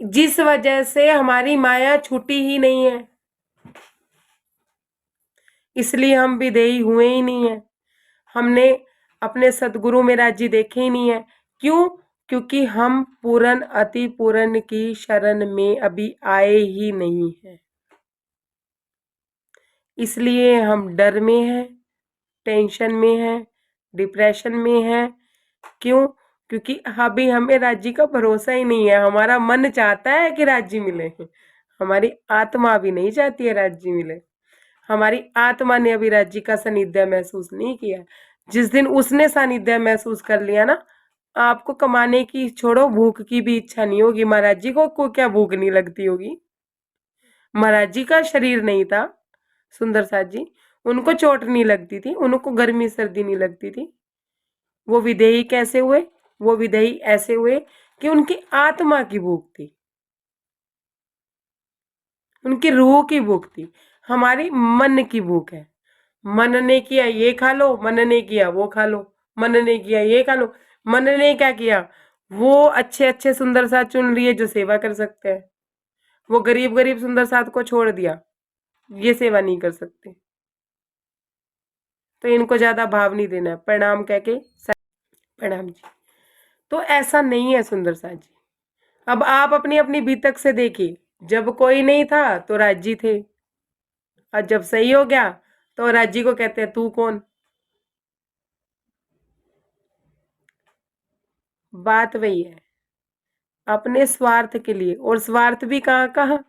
जिस वजह से हमारी माया छूटी ही नहीं है, इसलिए हम विदेही हुए ही नहीं है। हमने अपने सदगुरु में राजी देखे ही नहीं है। क्यों, क्योंकि हम पूर्ण अति पूर्ण की शरण में अभी आए ही नहीं है, इसलिए हम डर में हैं, टेंशन में हैं, डिप्रेशन में हैं। क्यों, क्योंकि अभी हमें राज्य का भरोसा ही नहीं है। हमारा मन चाहता है कि राज्य मिले, हमारी आत्मा भी नहीं चाहती है राज्य मिले। हमारी आत्मा ने अभी राज्य का सानिध्य महसूस नहीं किया। जिस दिन उसने सानिध्य महसूस कर लिया ना, आपको कमाने की छोड़ो, भूख की भी इच्छा नहीं होगी। महाराज जी को क्या भूख नहीं लगती होगी, महाराज जी का शरीर नहीं था सुंदर साथ जी, उनको चोट नहीं लगती थी, उनको गर्मी सर्दी नहीं लगती थी। वो विदेही कैसे हुए, वो विदेही ऐसे हुए कि उनकी आत्मा की भूख थी, उनकी रूह की भूख थी। हमारी मन की भूख है। मन ने किया ये खा लो, मन ने किया वो खा लो, मन ने किया ये खा लो। मन ने क्या किया, वो अच्छे अच्छे सुंदर साथ चुन लिए जो सेवा कर सकते हैं, वो गरीब गरीब सुंदर साथ को छोड़ दिया, ये सेवा नहीं कर सकते, तो इनको ज्यादा भाव नहीं देना है, प्रणाम कह के प्रणाम जी। तो ऐसा नहीं है सुंदर साथ जी। अब आप अपनी अपनी बीतक से देखिए, जब कोई नहीं था तो राजी थे, और जब सही हो गया तो राजी को कहते हैं तू कौन। बात वही है, अपने स्वार्थ के लिए, और स्वार्थ भी कहाँ कहाँ,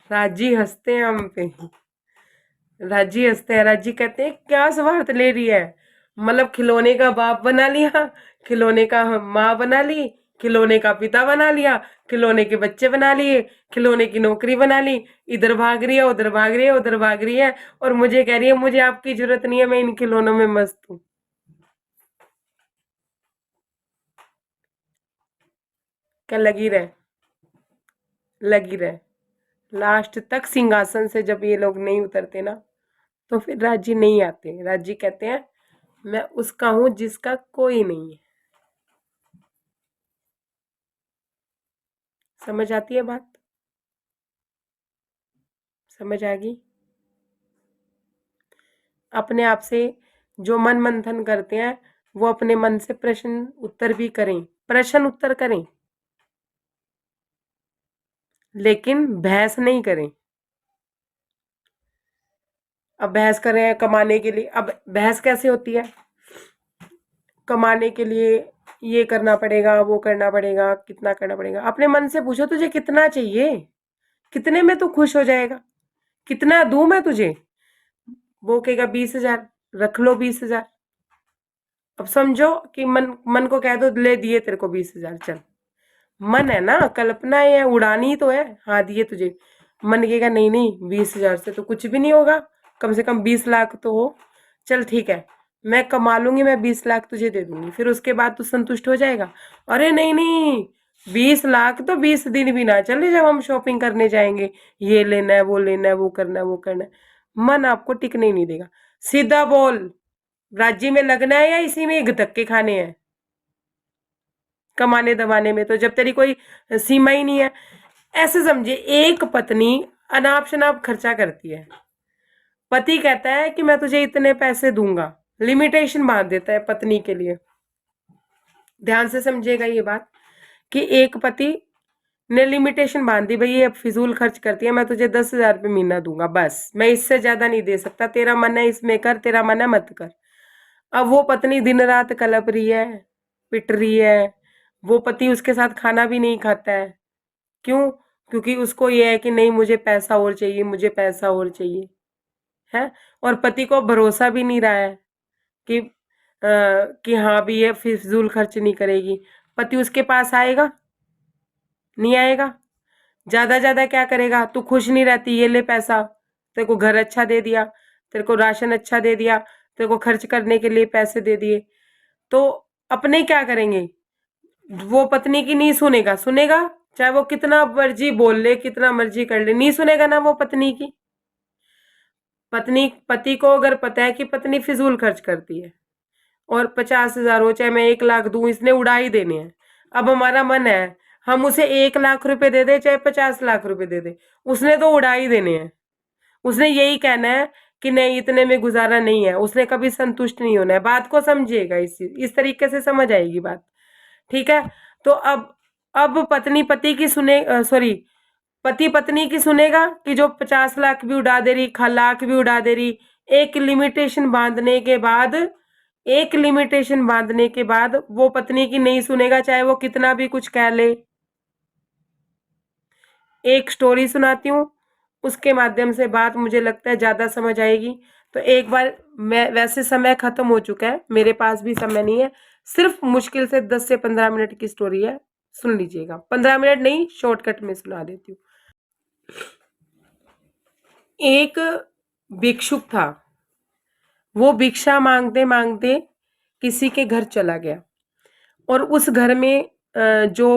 राजी हंसते हैं हम पे, राजी हंसते हैं। राजी कहते हैं क्या स्वार्थ ले रही है, मतलब खिलौने का बाप बना लिया, खिलौने का माँ बना ली, खिलौने का पिता बना लिया, खिलौने के बच्चे बना लिए, खिलौने की नौकरी बना ली, इधर भाग रही है, उधर भाग रही है, उधर भाग रही है, और मुझे कह रही है मुझे आपकी जरूरत नहीं है, मैं इन खिलौनों में मस्त हूँ। क्या लगी रहे, लगी रहे, लास्ट तक सिंहासन से जब ये लोग नहीं उतरते ना, तो फिर राजी नहीं आते। राजी कहते हैं मैं उसका हूं जिसका कोई नहीं है। समझ आती है बात, समझ आ गई। अपने आप से जो मन मंथन करते हैं, वो अपने मन से प्रश्न उत्तर भी करें, प्रश्न उत्तर करें, लेकिन बहस नहीं करें। अब बहस कर रहे हैं कमाने के लिए। अब बहस कैसे होती है? कमाने के लिए ये करना पड़ेगा, वो करना पड़ेगा, कितना करना पड़ेगा। अपने मन से पूछो तुझे कितना चाहिए, कितने में तू खुश हो जाएगा, कितना दूं मैं तुझे? वो कहेगा 20,000, रख लो 20,000। अब समझो कि मन मन को कह दो ले दिए तेरे को 20,000, चल। मन है ना, कल्पना है, उड़ानी तो है। हाँ दिए तुझे। मन कहेगा नहीं नहीं, 20,000 से तो कुछ भी नहीं होगा, कम से कम 20 लाख तो हो। चल ठीक है, मैं कमा लूंगी, मैं 20 लाख तुझे दे दूंगी। फिर उसके बाद तू संतुष्ट हो जाएगा? अरे नहीं नहीं, 20 लाख तो 20 दिन भी ना चले जब हम शॉपिंग करने जाएंगे, ये लेना है, वो लेना है, वो करना है, वो करना है। मन आपको टिकने ही नहीं देगा। सीधा बोल, राज्य में लगना है या इसी में धक्के खाने हैं कमाने दमाने में? तो जब तेरी कोई सीमा ही नहीं है। ऐसे समझिए, एक पत्नी अनाप शनाप खर्चा करती है, पति कहता है कि मैं तुझे इतने पैसे दूंगा, लिमिटेशन बांध देता है पत्नी के लिए। ध्यान से समझिएगा ये बात कि एक पति ने लिमिटेशन बांध दी, भाई ये अब फिजूल खर्च करती है, मैं तुझे 10,000 रुपये महीना दूंगा, बस मैं इससे ज्यादा नहीं दे सकता, तेरा मन है इसमें कर, तेरा मन है मत कर। अब वो पत्नी दिन रात कलप रही है, पिट रही है, वो पति उसके साथ खाना भी नहीं खाता है। क्यों? क्योंकि उसको ये है कि नहीं मुझे पैसा और चाहिए, मुझे पैसा और चाहिए है। और पति को भरोसा भी नहीं रहा है कि कि हाँ भी ये फिजूल खर्च नहीं करेगी। पति उसके पास आएगा? नहीं आएगा। ज्यादा ज्यादा क्या करेगा? तू खुश नहीं रहती, ये ले पैसा, तेरे को घर अच्छा दे दिया, तेरे को राशन अच्छा दे दिया, तेरे को खर्च करने के लिए पैसे दे दिए। तो अपने क्या करेंगे? वो पत्नी की नहीं सुनेगा? सुनेगा? चाहे वो कितना मर्जी बोल ले, कितना मर्जी कर ले, नहीं सुनेगा ना वो पत्नी की। पत्नी पति को अगर पता है कि पत्नी फिजूल खर्च करती है और 50,000 हो चाहे मैं 1 लाख दूं, इसने उड़ा ही देने हैं। अब हमारा मन है हम उसे 1 लाख रुपए दे दे चाहे 50 लाख रुपए दे दे, उसने तो उड़ा ही देने हैं। उसने यही कहना है कि नहीं इतने में गुजारा नहीं है, उसने कभी संतुष्ट नहीं होना है। बात को समझिएगा, इस तरीके से समझ आएगी बात। ठीक है? तो अब पत्नी पति की सुने, सॉरी, पति पत्नी की सुनेगा कि जो 50 लाख भी उड़ा दे रही, लाख भी उड़ा दे रही। एक लिमिटेशन बांधने के बाद, एक लिमिटेशन बांधने के बाद वो पत्नी की नहीं सुनेगा, चाहे वो कितना भी कुछ कह ले। एक स्टोरी सुनाती हूँ, उसके माध्यम से बात मुझे लगता है ज्यादा समझ आएगी। तो एक बार, मैं वैसे समय खत्म हो चुका है, मेरे पास भी समय नहीं है, सिर्फ मुश्किल से 10 से 15 मिनट की स्टोरी है, सुन लीजिएगा। 15 मिनट नहीं, शॉर्टकट में सुना देती हूँ। एक भिक्षुक था, वो भिक्षा मांगते मांगते किसी के घर चला गया और उस घर में जो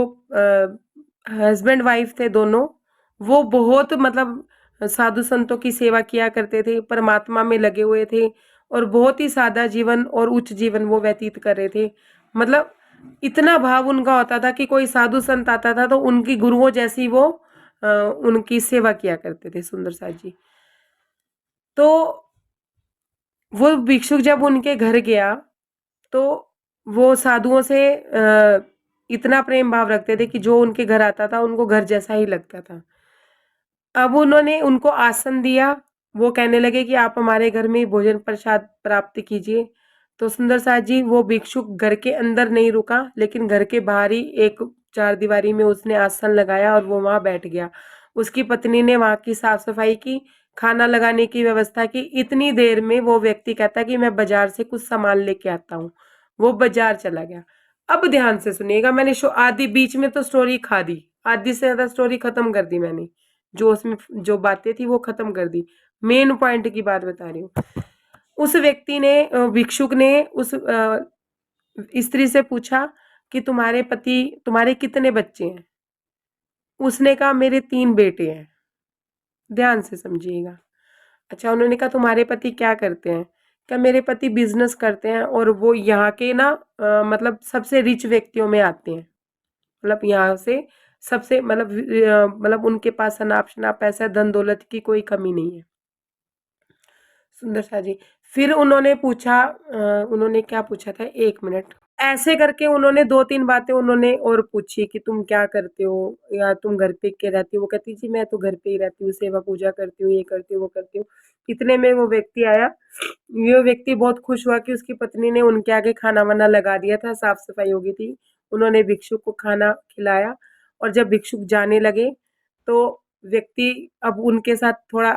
हस्बैंड वाइफ थे दोनों, वो बहुत मतलब साधु संतों की सेवा किया करते थे, परमात्मा में लगे हुए थे और बहुत ही सादा जीवन और उच्च जीवन वो व्यतीत कर रहे थे। मतलब इतना भाव उनका होता था कि कोई साधु संत आता था तो उनकी गुरुओं जैसी वो उनकी सेवा किया करते थे, सुंदर साथ जी। तो वो भिक्षुक जब उनके घर गया तो वो साधुओं से इतना प्रेम भाव रखते थे कि जो उनके घर आता था उनको घर जैसा ही लगता था। अब उन्होंने उनको आसन दिया, वो कहने लगे कि आप हमारे घर में भोजन प्रसाद प्राप्त कीजिए। तो सुंदर साथ जी, वो भिक्षुक घर के अंदर नहीं रुका, लेकिन घर के बाहर ही एक चारदीवारी में उसने आसन लगाया और वो वहां बैठ गया। उसकी पत्नी ने वहां की साफ सफाई की, खाना लगाने की व्यवस्था की। इतनी देर में वो व्यक्ति कहता कि मैं बाजार से कुछ सामान लेके आता हूँ। वो बाजार चला गया। अब ध्यान से सुनिएगा, मैंने आधी बीच में तो स्टोरी खा दी, आधी से ज्यादा स्टोरी खत्म कर दी मैंने, जो उसमें जो बातें थी वो खत्म कर दी, मेन पॉइंट की बात बता रही हूँ। उस व्यक्ति ने, भिक्षुक ने उस स्त्री से पूछा कि तुम्हारे कितने बच्चे हैं? उसने कहा मेरे 3 बेटे हैं। ध्यान से समझिएगा। अच्छा, उन्होंने कहा तुम्हारे पति क्या करते हैं? क्या मेरे पति बिजनेस करते हैं और वो यहाँ के ना मतलब सबसे रिच व्यक्तियों में आते हैं, मतलब यहाँ से सबसे मतलब उनके पास अनाप शनाप पैसा, धन दौलत की कोई कमी नहीं है। सुंदर सा जी, फिर उन्होंने पूछा, उन्होंने क्या पूछा था, 1 मिनट। ऐसे करके उन्होंने 2-3 बातें उन्होंने और पूछी कि तुम क्या करते हो या तुम घर पे क्या रहती हो? वो कहती जी मैं तो घर पे ही रहती हूँ, सेवा पूजा करती हूँ, ये करती हूँ, वो करती हूँ। इतने में वो व्यक्ति आया। ये व्यक्ति बहुत खुश हुआ कि उसकी पत्नी ने उनके आगे खाना-वाना लगा दिया था, साफ-सफाई हो गई थी। उन्होंने भिक्षुक को खाना खिलाया और जब भिक्षुक जाने लगे, तो व्यक्ति अब उनके साथ थोड़ा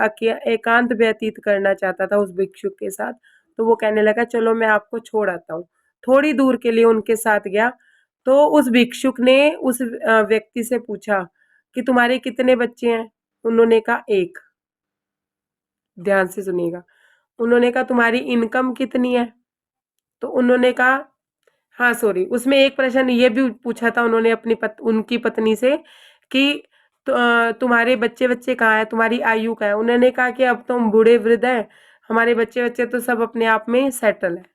एकांत व्यतीत करना चाहता था उस भिक्षुक के साथ, तो वो कहने लगा चलो मैं आपको छोड़ आता हूँ। थोड़ी दूर के लिए उनके साथ गया, तो उस भिक्षुक ने उस व्यक्ति से पूछा कि तुम्हारे कितने बच्चे हैं? उन्होंने कहा 1। ध्यान से सुनिएगा। उन्होंने कहा तुम्हारी इनकम कितनी है? तो उन्होंने कहा हाँ सॉरी, उसमें एक प्रश्न ये भी पूछा था उन्होंने उनकी पत्नी से कि तुम्हारे बच्चे-वच्चे कहाँ हैं? तुम्हारी आयु क्या है? उन्होंने कहा कि अब तो हम बूढ़े वृद्ध हैं, हमारे बच्चे-वच्चे तो सब अपने आप में सेटल हैं,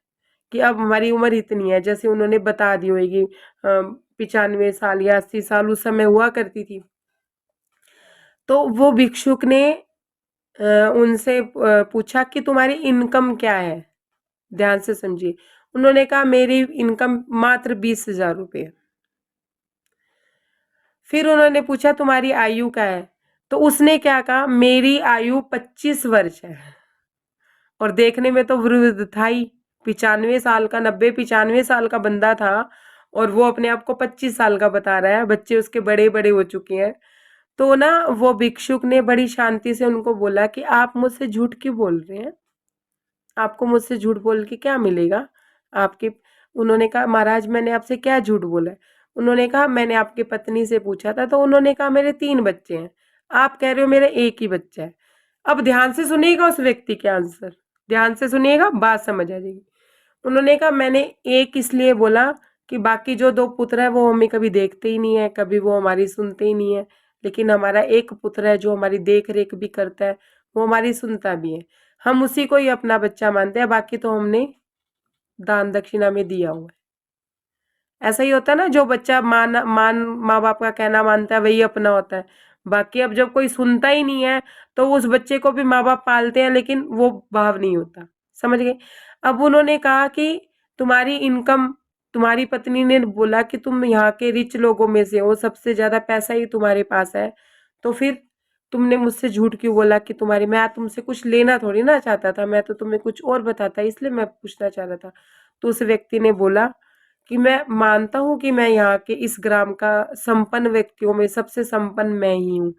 कि अब हमारी उम्र इतनी है। जैसे उन्होंने बता दी होगी 95 साल या 80 साल उस समय हुआ करती थी। तो वो भिक्षुक ने उनसे पूछा कि तुम्हारी इनकम क्या है? ध्यान से समझिए। उन्होंने कहा मेरी इनकम मात्र 20,000 रुपए है। फिर उन्होंने पूछा तुम्हारी आयु क्या है? तो उसने क्या कहा मेरी आयु 25 वर्ष है। और देखने में तो वृद्ध था ही। 95 साल का 90-95 साल का बंदा था और वो अपने आप को 25 साल का बता रहा है। बच्चे उसके बड़े-बड़े हो चुके हैं। तो ना वो भिक्षुक ने बड़ी शांति से उनको बोला कि आप मुझसे झूठ क्यों बोल रहे हैं? आपको मुझसे झूठ बोल के क्या मिलेगा? आपके उन्होंने कहा महाराज मैंने आपसे क्या झूठ बोला है? उन्होंने कहा मैंने आपकी पत्नी से पूछा था तो उन्होंने कहा मेरे 3 बच्चे हैं। आप कह रहे हो मेरा 1 ही बच्चा है। अब ध्यान से सुनिएगा उस व्यक्ति के आंसर। ध्यान से सुनिएगा, बात समझ आ जाएगी। उन्होंने कहा मैंने 1 इसलिए बोला कि बाकी जो 2 पुत्र हैं वो हमें कभी देखते ही नहीं है, कभी वो हमारी सुनते ही नहीं है। लेकिन हमारा 1 पुत्र है जो हमारी देख-रेख भी करता है, वो हमारी सुनता भी है। हम उसी को ही अपना बच्चा मानते हैं, बाकी तो हमने दान दक्षिणा में दिया हुआ है। ऐसा ही होता है ना जो बच्चा माँ बाप का कहना मानता है वही अपना होता है। बाकी अब जब कोई सुनता ही नहीं है तो उस बच्चे को भी माँ बाप पालते हैं लेकिन वो भाव नहीं होता। समझ गए? अब उन्होंने कहा कि तुम्हारी इनकम तुम्हारी पत्नी ने बोला कि तुम यहाँ के रिच लोगों में से हो, सबसे ज्यादा पैसा ही तुम्हारे पास है, तो फिर तुमने मुझसे झूठ क्यों बोला कि तुम्हारी मैं तुमसे कुछ लेना थोड़ी ना चाहता था, मैं तो तुम्हें कुछ और बताता इसलिए मैं पूछना चाह रहा था। तो उस व्यक्ति ने बोला कि मैं मानता हूँ कि मैं यहाँ के इस ग्राम का संपन्न व्यक्तियों में सबसे संपन्न मैं ही हूँ,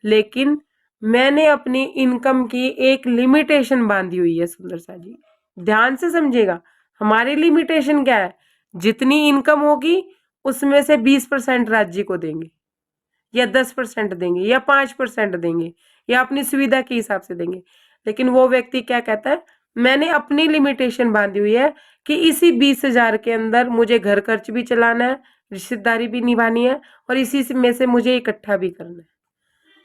लेकिन मैंने अपनी इनकम की एक लिमिटेशन बांधी हुई है सुंदर सा जी। ध्यान से समझिएगा, हमारी लिमिटेशन क्या है? जितनी इनकम होगी उसमें से 20% राज्य को देंगे या 10% देंगे या 5% देंगे या अपनी सुविधा के हिसाब से देंगे। लेकिन वो व्यक्ति क्या कहता है मैंने अपनी लिमिटेशन बांधी हुई है कि इसी 20,000 के अंदर मुझे घर खर्च भी चलाना है, रिश्तेदारी भी निभानी है और इसी में से मुझे इकट्ठा भी करना है।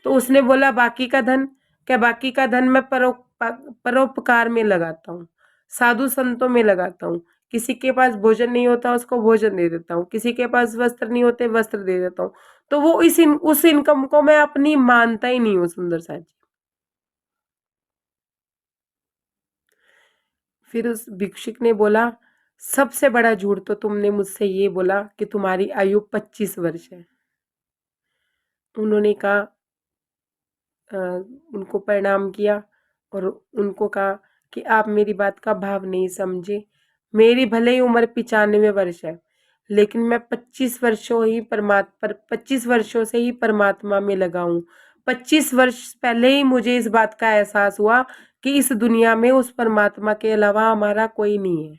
तो उसने बोला बाकी का धन? क्या बाकी का धन मैं परोपकार में लगाता हूँ, साधु संतों में लगाता हूँ। किसी के पास भोजन नहीं होता उसको भोजन दे देता हूँ, किसी के पास वस्त्र नहीं होते वस्त्र दे देता हूँ। तो वो उस इनकम को मैं अपनी मानता ही नहीं हूँ सुंदर सा जी। फिर उस भिक्षुक ने बोला सबसे बड़ा झूठ तो तुमने मुझसे ये बोला कि तुम्हारी आयु 25 वर्ष है। उन्होंने कहा उनको प्रणाम किया और उनको कहा कि आप मेरी बात का भाव नहीं समझे। मेरी भले ही उम्र 95 वर्ष है, लेकिन मैं 25 वर्षों से ही परमात्मा में लगा हूँ। 25 वर्ष पहले ही मुझे इस बात का एहसास हुआ कि इस दुनिया में उस परमात्मा के अलावा हमारा कोई नहीं है।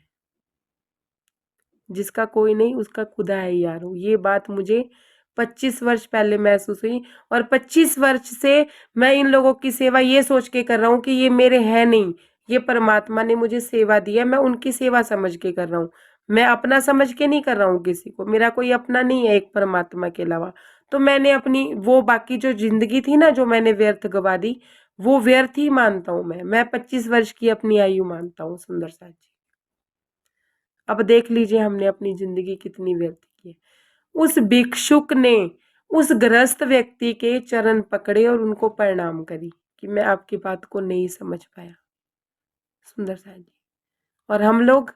जिसका कोई नहीं उसका खुदा है यारो। ये बात मुझे 25 वर्ष पहले महसूस हुई और 25 वर्ष से मैं इन लोगों की सेवा ये सोच के कर रहा हूँ कि ये मेरे हैं नहीं, ये परमात्मा ने मुझे सेवा दी है, मैं उनकी सेवा समझ के कर रहा हूँ। मैं अपना समझ के नहीं कर रहा हूँ किसी को, मेरा कोई अपना नहीं है एक परमात्मा के अलावा। तो मैंने अपनी वो बाकी जो ज़िंदगी थी ना जो मैंने व्यर्थ गँवा दी, वो व्यर्थ ही मानता हूँ मैं 25 वर्ष की अपनी आयु मानता हूँ सुंदर सा जी। अब देख लीजिए हमने अपनी ज़िंदगी कितनी व्यर्थ की है। उस भिक्षुक ने उस गृहस्थ व्यक्ति के चरण पकड़े और उनको प्रणाम करी कि मैं आपकी बात को नहीं समझ पाया। सुंदर सा जी। और हम लोग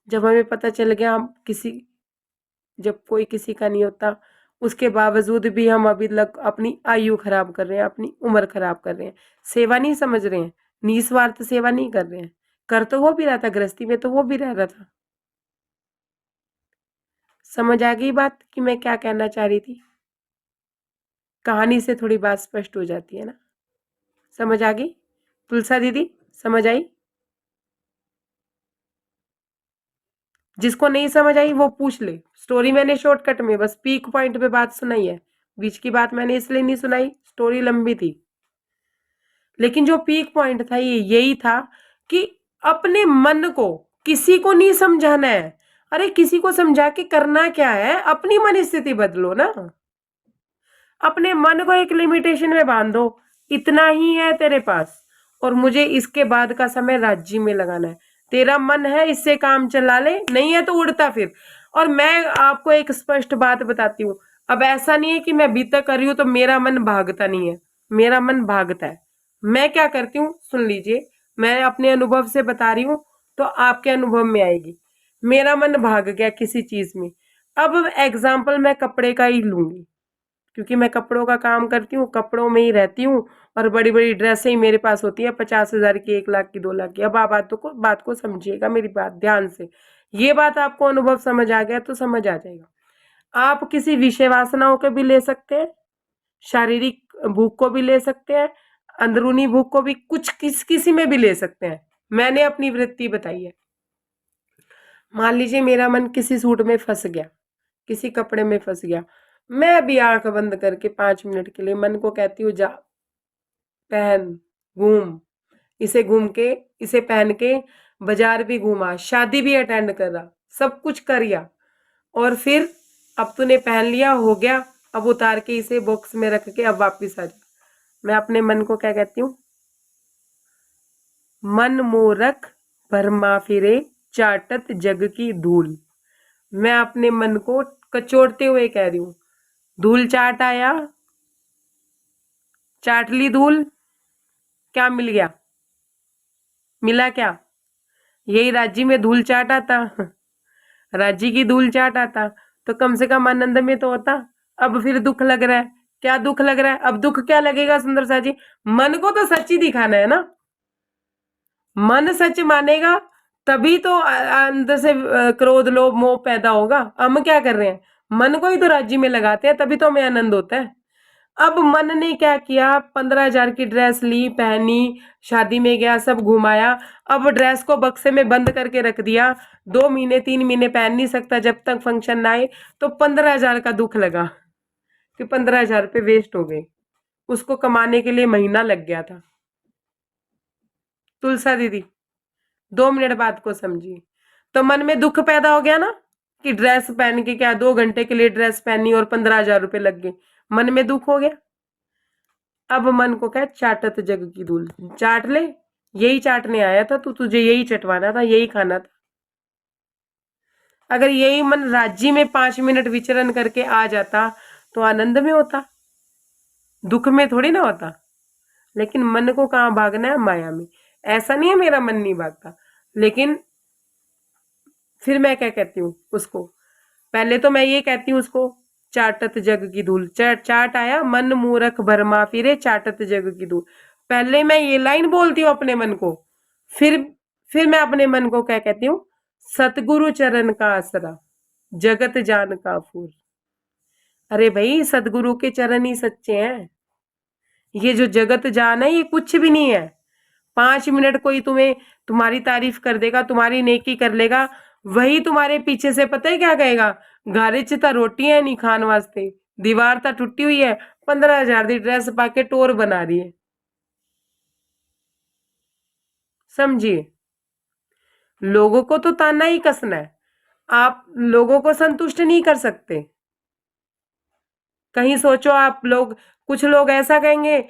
जब हमें पता चल गया हम किसी जब कोई किसी का नहीं होता, उसके बावजूद भी हम अभी तक अपनी आयु खराब कर रहे हैं, अपनी उम्र खराब कर रहे हैं, सेवा नहीं समझ रहे हैं, निस्वार्थ सेवा नहीं कर रहे हैं। कर तो वो भी रहा था, गृहस्थी में तो वो भी रह रहा था। समझ आ गई बात कि मैं क्या कहना चाह रही थी? कहानी से थोड़ी बात स्पष्ट हो जाती है ना। समझ आ गई तुलसा दीदी? समझ आई? जिसको नहीं समझ आई वो पूछ ले। स्टोरी मैंने शॉर्टकट में बस पीक पॉइंट पे बात सुनाई है, बीच की बात मैंने इसलिए नहीं सुनाई, स्टोरी लंबी थी। लेकिन जो पीक पॉइंट था ये यही था कि अपने मन को किसी को नहीं समझाना है। अरे किसी को समझा के करना क्या है, अपनी मन स्थिति बदलो ना। अपने मन को एक लिमिटेशन में बांध दो, इतना ही है तेरे पास और मुझे इसके बाद का समय राज्य में लगाना है। तेरा मन है इससे काम चला ले, नहीं है तो उड़ता फिर। और मैं आपको एक स्पष्ट बात बताती हूँ, अब ऐसा नहीं है कि मैं बीता कर रही हूँ तो मेरा मन भागता नहीं है, मेरा मन भागता है। मैं क्या करती हूँ सुन लीजिए, मैं अपने अनुभव से बता रही हूँ तो आपके अनुभव में आएगी। मेरा मन भाग गया किसी चीज में, अब एग्जाम्पल मैं कपड़े का ही लूंगी क्योंकि मैं कपड़ों का काम करती हूँ, कपड़ों में ही रहती हूँ और बड़ी बड़ी ड्रेसें ही मेरे पास होती है 50,000 की, 1 लाख की, 2 लाख की। अब आप बात को समझिएगा, मेरी बात ध्यान से। ये बात आपको अनुभव समझ आ गया तो समझ आ जाएगा। आप किसी विषय वासनाओं को भी ले सकते हैं, शारीरिक भूख को भी ले सकते हैं, अंदरूनी भूख को भी कुछ किसी में भी ले सकते हैं। मैंने अपनी वृत्ति बताई है। मान लीजिए मेरा मन किसी सूट में फंस गया, किसी कपड़े में फंस गया, मैं अभी आंख बंद करके 5 मिनट के लिए मन को कहती हूँ जा, पहन, घूम, इसे पहन के बाजार भी घूमा, शादी भी अटेंड करा, सब कुछ करिया और फिर अब तूने पहन लिया, हो गया, अब उतार के इसे बॉक्स में रख के अब वापिस आ जा। मैं अपने मन को क्या कहती हूँ? मन मूरख भरमा फिरे चाटत जग की धूल। मैं अपने मन को कचोड़ते हुए कह रही हूँ, धूल चाट आया, चाट ली धूल, क्या मिल गया? मिला क्या? यही राज्य में धूल चाट आता, राज्य की धूल चाट आता तो कम से कम आनंद में तो होता। अब फिर दुख लग रहा है, क्या दुख लग रहा है? अब दुख क्या लगेगा सुंदर सा जी? मन को तो सच ही दिखाना है ना। मन सच मानेगा तभी तो अंदर से क्रोध लोभ मोह पैदा होगा। हम क्या कर रहे हैं? मन को ही तो राज्य में लगाते हैं, तभी तो हमें आनंद होता है। अब मन ने क्या किया? 15,000 की ड्रेस ली, पहनी, शादी में गया, सब घुमाया। अब ड्रेस को बक्से में बंद करके रख दिया, 2 महीने 3 महीने पहन नहीं सकता जब तक फंक्शन ना आए। तो 15,000 का दुख लगा कि 15,000 रुपये वेस्ट हो गए, उसको कमाने के लिए महीना लग गया था। तुलसा दीदी 2 मिनट बात को समझिए। तो मन में दुख पैदा हो गया ना कि ड्रेस पहन के क्या 2 घंटे के लिए ड्रेस पहनी और 15,000 रुपये लग गए, मन में दुख हो गया। अब मन को क्या? चाटत जग की धूल, चाट ले, यही चाटने आया था तू, तुझे यही चटवाना था, यही खाना था। अगर यही मन राज्य में 5 मिनट विचरण करके आ जाता तो आनंद में होता, दुख में थोड़ी ना होता। लेकिन मन को कहाँ भागना है? माया में। ऐसा नहीं है मेरा मन नहीं भागता, लेकिन फिर मैं क्या कहती हूँ उसको? पहले तो मैं ये कहती हूँ उसको, चाटत जग की धूल, चाट आया, मन मूरख भरमा फिरे चाटत जग की धूल। पहले मैं ये लाइन बोलती हूँ अपने मन को, फिर मैं अपने मन को क्या कहती हूँ? सतगुरु चरण का आसरा, जगत जान का फूल। अरे भाई सतगुरु के चरण ही सच्चे हैं, ये जो जगत जान है ये कुछ भी नहीं है। 5 मिनट कोई तुम्हारी तारीफ कर देगा, तुम्हारी नेकी कर लेगा, वही तुम्हारे पीछे से पता है क्या कहेगा? घारे च ता रोटियां नहीं खान वास्ते, दीवार ता टूटी हुई है, 15,000 की ड्रेस पाके टोर बना रही है। समझिए, लोगों को तो ताना ही कसना है, आप लोगों को संतुष्ट नहीं कर सकते। कहीं सोचो आप लोग, कुछ लोग ऐसा कहेंगे,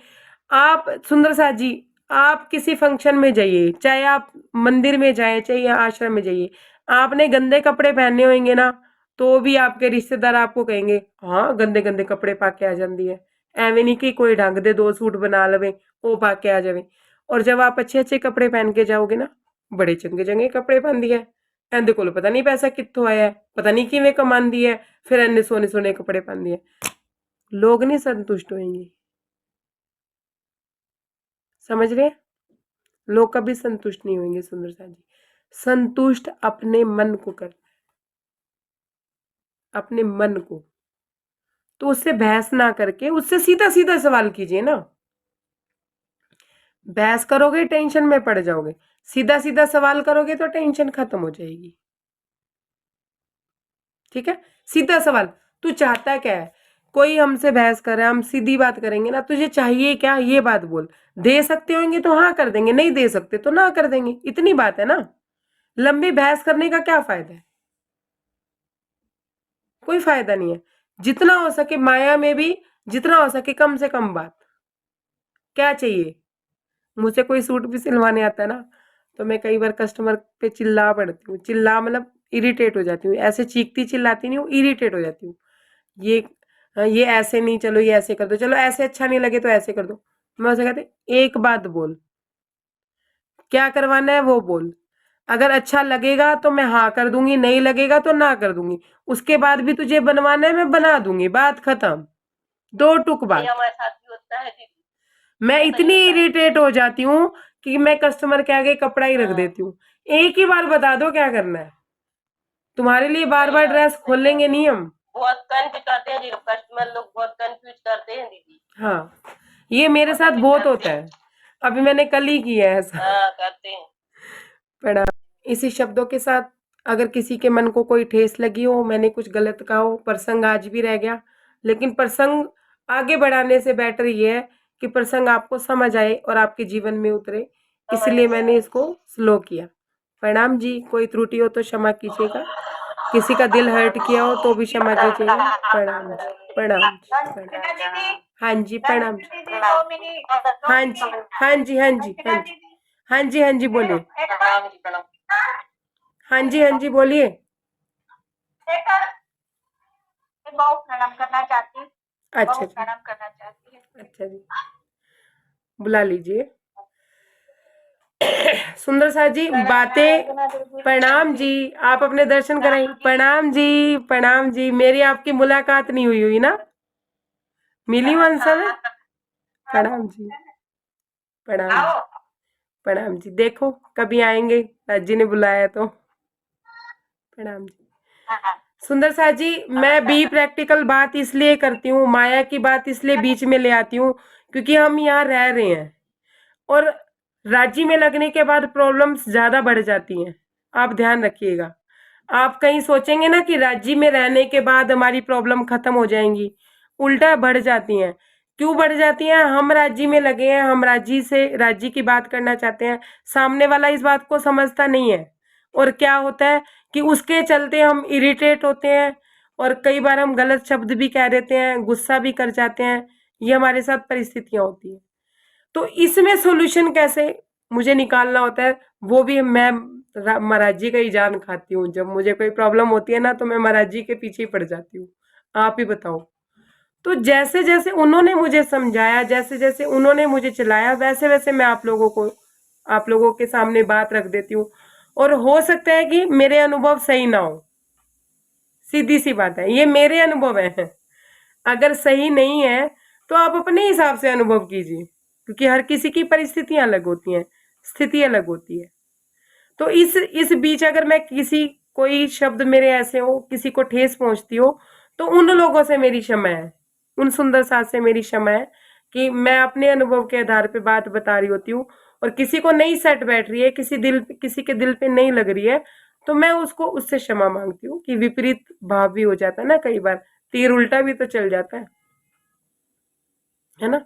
आप सुंदर सा जी, आप किसी फंक्शन में जाइए, चाहे आप मंदिर में जाए चाहे आश्रम में जाइए, आपने गंदे कपड़े पहने होंगे ना, तो भी आपके रिश्तेदार आपको कहेंगे हाँ गंदे गंदे कपड़े पाके आ जाती है, एवं नहीं कि कोई ढंग दे 2 सूट बना लवे वो पाके आ जावे। और जब आप अच्छे अच्छे कपड़े पहन के जाओगे ना, बड़े चंगे चंगे कपड़े पहन दिए, ਇਹਦੇ ਕੋਲ ਪਤਾ ਨਹੀਂ ਪੈਸਾ ਕਿੱਥੋਂ ਆਇਆ, ਪਤਾ नहीं किवें कमांदी है, फिर इन्ने सोने सोने कपड़े पांदी है। लोग नहीं संतुष्ट होंगे, समझ रहे हैं? लोग कभी संतुष्ट नहीं होंगे सुंदरता जी। संतुष्ट अपने मन को कर, अपने मन को। तो उससे बहस ना करके उससे सीधा सीधा सवाल कीजिए ना। बहस करोगे टेंशन में पड़ जाओगे, सीधा सीधा सवाल करोगे तो टेंशन खत्म हो जाएगी। ठीक है, सीधा सवाल, तू चाहता क्या है? कोई हमसे बहस कर रहा है, हम सीधी बात करेंगे ना, तुझे चाहिए क्या, ये बात बोल। दे सकते होंगे तो हाँ कर देंगे, नहीं दे सकते तो ना कर देंगे, इतनी बात है ना। लंबी बहस करने का क्या फायदा है? कोई फायदा नहीं है। जितना हो सके माया में भी, जितना हो सके कम से कम बात। क्या चाहिए? मुझसे कोई सूट भी सिलवाने आता है ना, तो मैं कई बार कस्टमर पे चिल्ला पड़ती हूँ। चिल्ला मतलब इरिटेट हो जाती हूँ, ऐसे चीखती चिल्लाती नहीं हूँ, इरिटेट हो जाती हूँ। ये ऐसे नहीं, चलो ये ऐसे कर दो, चलो ऐसे अच्छा नहीं लगे तो ऐसे कर दो। मैं उसे कहती एक बात बोल, क्या करवाना है वो बोल। अगर अच्छा लगेगा तो मैं हाँ कर दूंगी, नहीं लगेगा तो ना कर दूंगी। उसके बाद भी तुझे बनवाना है, मैं बना दूंगी, बात खत्म। दो टुक ये बात। हमारे साथ भी होता है दीदी। मैं सही इतनी होता है। इरिटेट हो जाती हूँ कि मैं कस्टमर के आगे कपड़ा ही रख हाँ। देती हूँ। एक ही बार बता दो क्या करना है, तुम्हारे लिए बार सही बार बात ड्रेस है, सही खोलेंगे बात है। नहीं हम। बहुत कंफ्यूज करते हैं दीदी, कस्टमर लोग बहुत कंफ्यूज करते हैं दीदी। हाँ, ये मेरे बहुत साथ अधिक बहुत करते होता हैं। है। अभी मैंने कल ही किया है ऐसा। हाँ करते हैं। प्रणाम। इसी शब्दों के साथ अगर किसी के मन को कोई ठेस लगी हो, मैंने कुछ गलत कहा हो, प्रसंग आज भी रह गया, लेकिन प्रसंग आगे बढ़ाने से बेटर ये है कि प्रसंग आपको समझ आए और आपके जीवन में उतरे, इसलिए मैंने इसको स्लो किया। प्रणाम जी, कोई त्रुटि हो तो क्षमा कीजिएगा, किसी का दिल हर्ट किया हो तो भी क्षमा कीजिएगा। प्रणाम जी, प्रणाम जी, प्रणाम। दीदी, हाँ जी, प्रणाम जी। दीदी 2 मिनट, हाँ जी, हाँ जी, हाँ जी, हाँ जी, हाँ जी, हाँ जी, बोलिए। प्रणाम जी, प्रणाम। हाँ जी, हाँ जी, बोलिए। मैं बहुत प्रणाम करना चाहती हूँ, अच्छा बहुत जी, प्रणाम करना चाहती हूँ। अच्छा जी, बुला लीजिए। सुंदर सा जी बातें। प्रणाम जी, आप अपने दर्शन कराइए। प्रणाम जी, प्रणाम जी, मेरी आपकी मुलाकात नहीं हुई हुई ना, मिली हूँ अंसा में। प्रणाम जी, प्रणाम जी, प्रणाम जी। देखो कभी आएंगे, राजी ने बुलाया तो। प्रणाम जी। सुंदर सा जी, मैं बी प्रैक्टिकल बात इसलिए करती हूँ, माया की बात इसलिए बीच में ले आती हूँ क्योंकि हम यहाँ रह रहे हैं और राज्य में लगने के बाद प्रॉब्लम्स ज्यादा बढ़ जाती हैं। आप ध्यान रखिएगा। आप कहीं सोचेंगे ना कि राज्य में रहने के बाद हमारी प्रॉब्लम खत्म हो जाएंगी, उल्टा बढ़ जाती हैं। क्यों बढ़ जाती हैं? हम राज्य में लगे हैं, हम राज्य की बात करना चाहते हैं, सामने वाला इस बात को समझता नहीं है और क्या होता है कि उसके चलते हम इरिटेट होते हैं और कई बार हम गलत शब्द भी कह देते हैं, गुस्सा भी कर जाते हैं। ये हमारे साथ परिस्थितियां होती हैं। तो इसमें सॉल्यूशन कैसे मुझे निकालना होता है, वो भी मैं महाराज जी का ही जान खाती हूँ। जब मुझे कोई प्रॉब्लम होती है ना तो मैं महाराज जी के पीछे ही पड़ जाती हूँ। आप ही बताओ। तो जैसे जैसे उन्होंने मुझे समझाया, जैसे जैसे उन्होंने मुझे चलाया, वैसे वैसे मैं आप लोगों के सामने बात रख देती हूँ। और हो सकता है कि मेरे अनुभव सही ना हो, सीधी सी बात है, ये मेरे अनुभव है। अगर सही नहीं है तो आप अपने हिसाब से अनुभव कीजिए, क्योंकि हर किसी की परिस्थितियां अलग होती हैं, स्थिति अलग होती है। तो इस बीच अगर मैं कोई शब्द मेरे ऐसे हो, किसी को ठेस पहुंचती हो, तो उन लोगों से मेरी क्षमा है, उन सुंदर साथ से मेरी क्षमा है कि मैं अपने अनुभव के आधार पे बात बता रही होती हूँ और किसी को नहीं सेट बैठ रही है, किसी के दिल पे नहीं लग रही है, तो मैं उससे क्षमा मांगती हूँ कि विपरीत भाव भी हो जाता है ना, कई बार तीर उल्टा भी तो चल जाता है ना।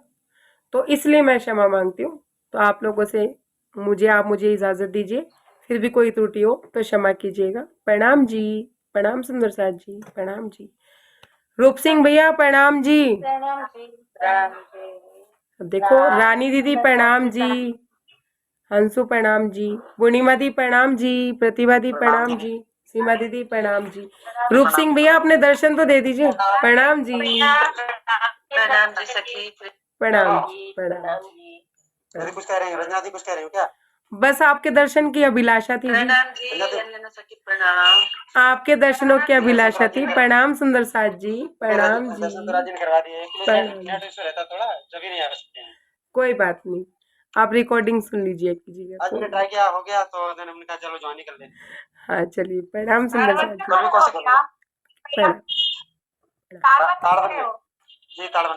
तो इसलिए मैं क्षमा मांगती हूँ। तो आप लोगों से आप मुझे इजाजत दीजिए, फिर भी कोई त्रुटि हो तो क्षमा कीजिएगा। प्रणाम जी, प्रणाम सुंदर साथ जी, प्रणाम जी। रूप सिंह भैया प्रणाम जी। प्रणाम जी, प्रणाम जी। देखो रानी दीदी प्रणाम जी, हंसू प्रणाम जी, पूर्णिमा दी प्रणाम जी, प्रतिभा दी प्रणाम जी, सीमा दीदी प्रणाम जी। रूप सिंह भैया अपने दर्शन तो दे दीजिए। प्रणाम जी, प्रणाम जी सखी। प्रणाम जी, प्रणाम जी। दीदी कुछ कह रही हो, रंजना दी कुछ कह रही हो क्या? बस आपके दर्शन की अभिलाषा थी जी। प्रणाम जी, अंजना सखी प्रणाम। आपके दर्शनों की अभिलाषा थी। प्रणाम सुंदर साथ जी, प्रणाम जी, दर्शन ने करवा दिए प्रणाम। नेट इशू रहता थोड़ा, जब नहीं आ सकते हैं। कोई बात नहीं, आप रिकॉर्डिंग सुन लीजिए कीजिएगा। आज मैंने ट्राई किया, हो गया तो then हमने कहा चलो ज्वाइन ही कर ले। हाँ चलिए, प्रणाम सुंदर साथ जी, कभी कोशिश करो। प्रणाम। ताड़ बन जी, ताड़ बन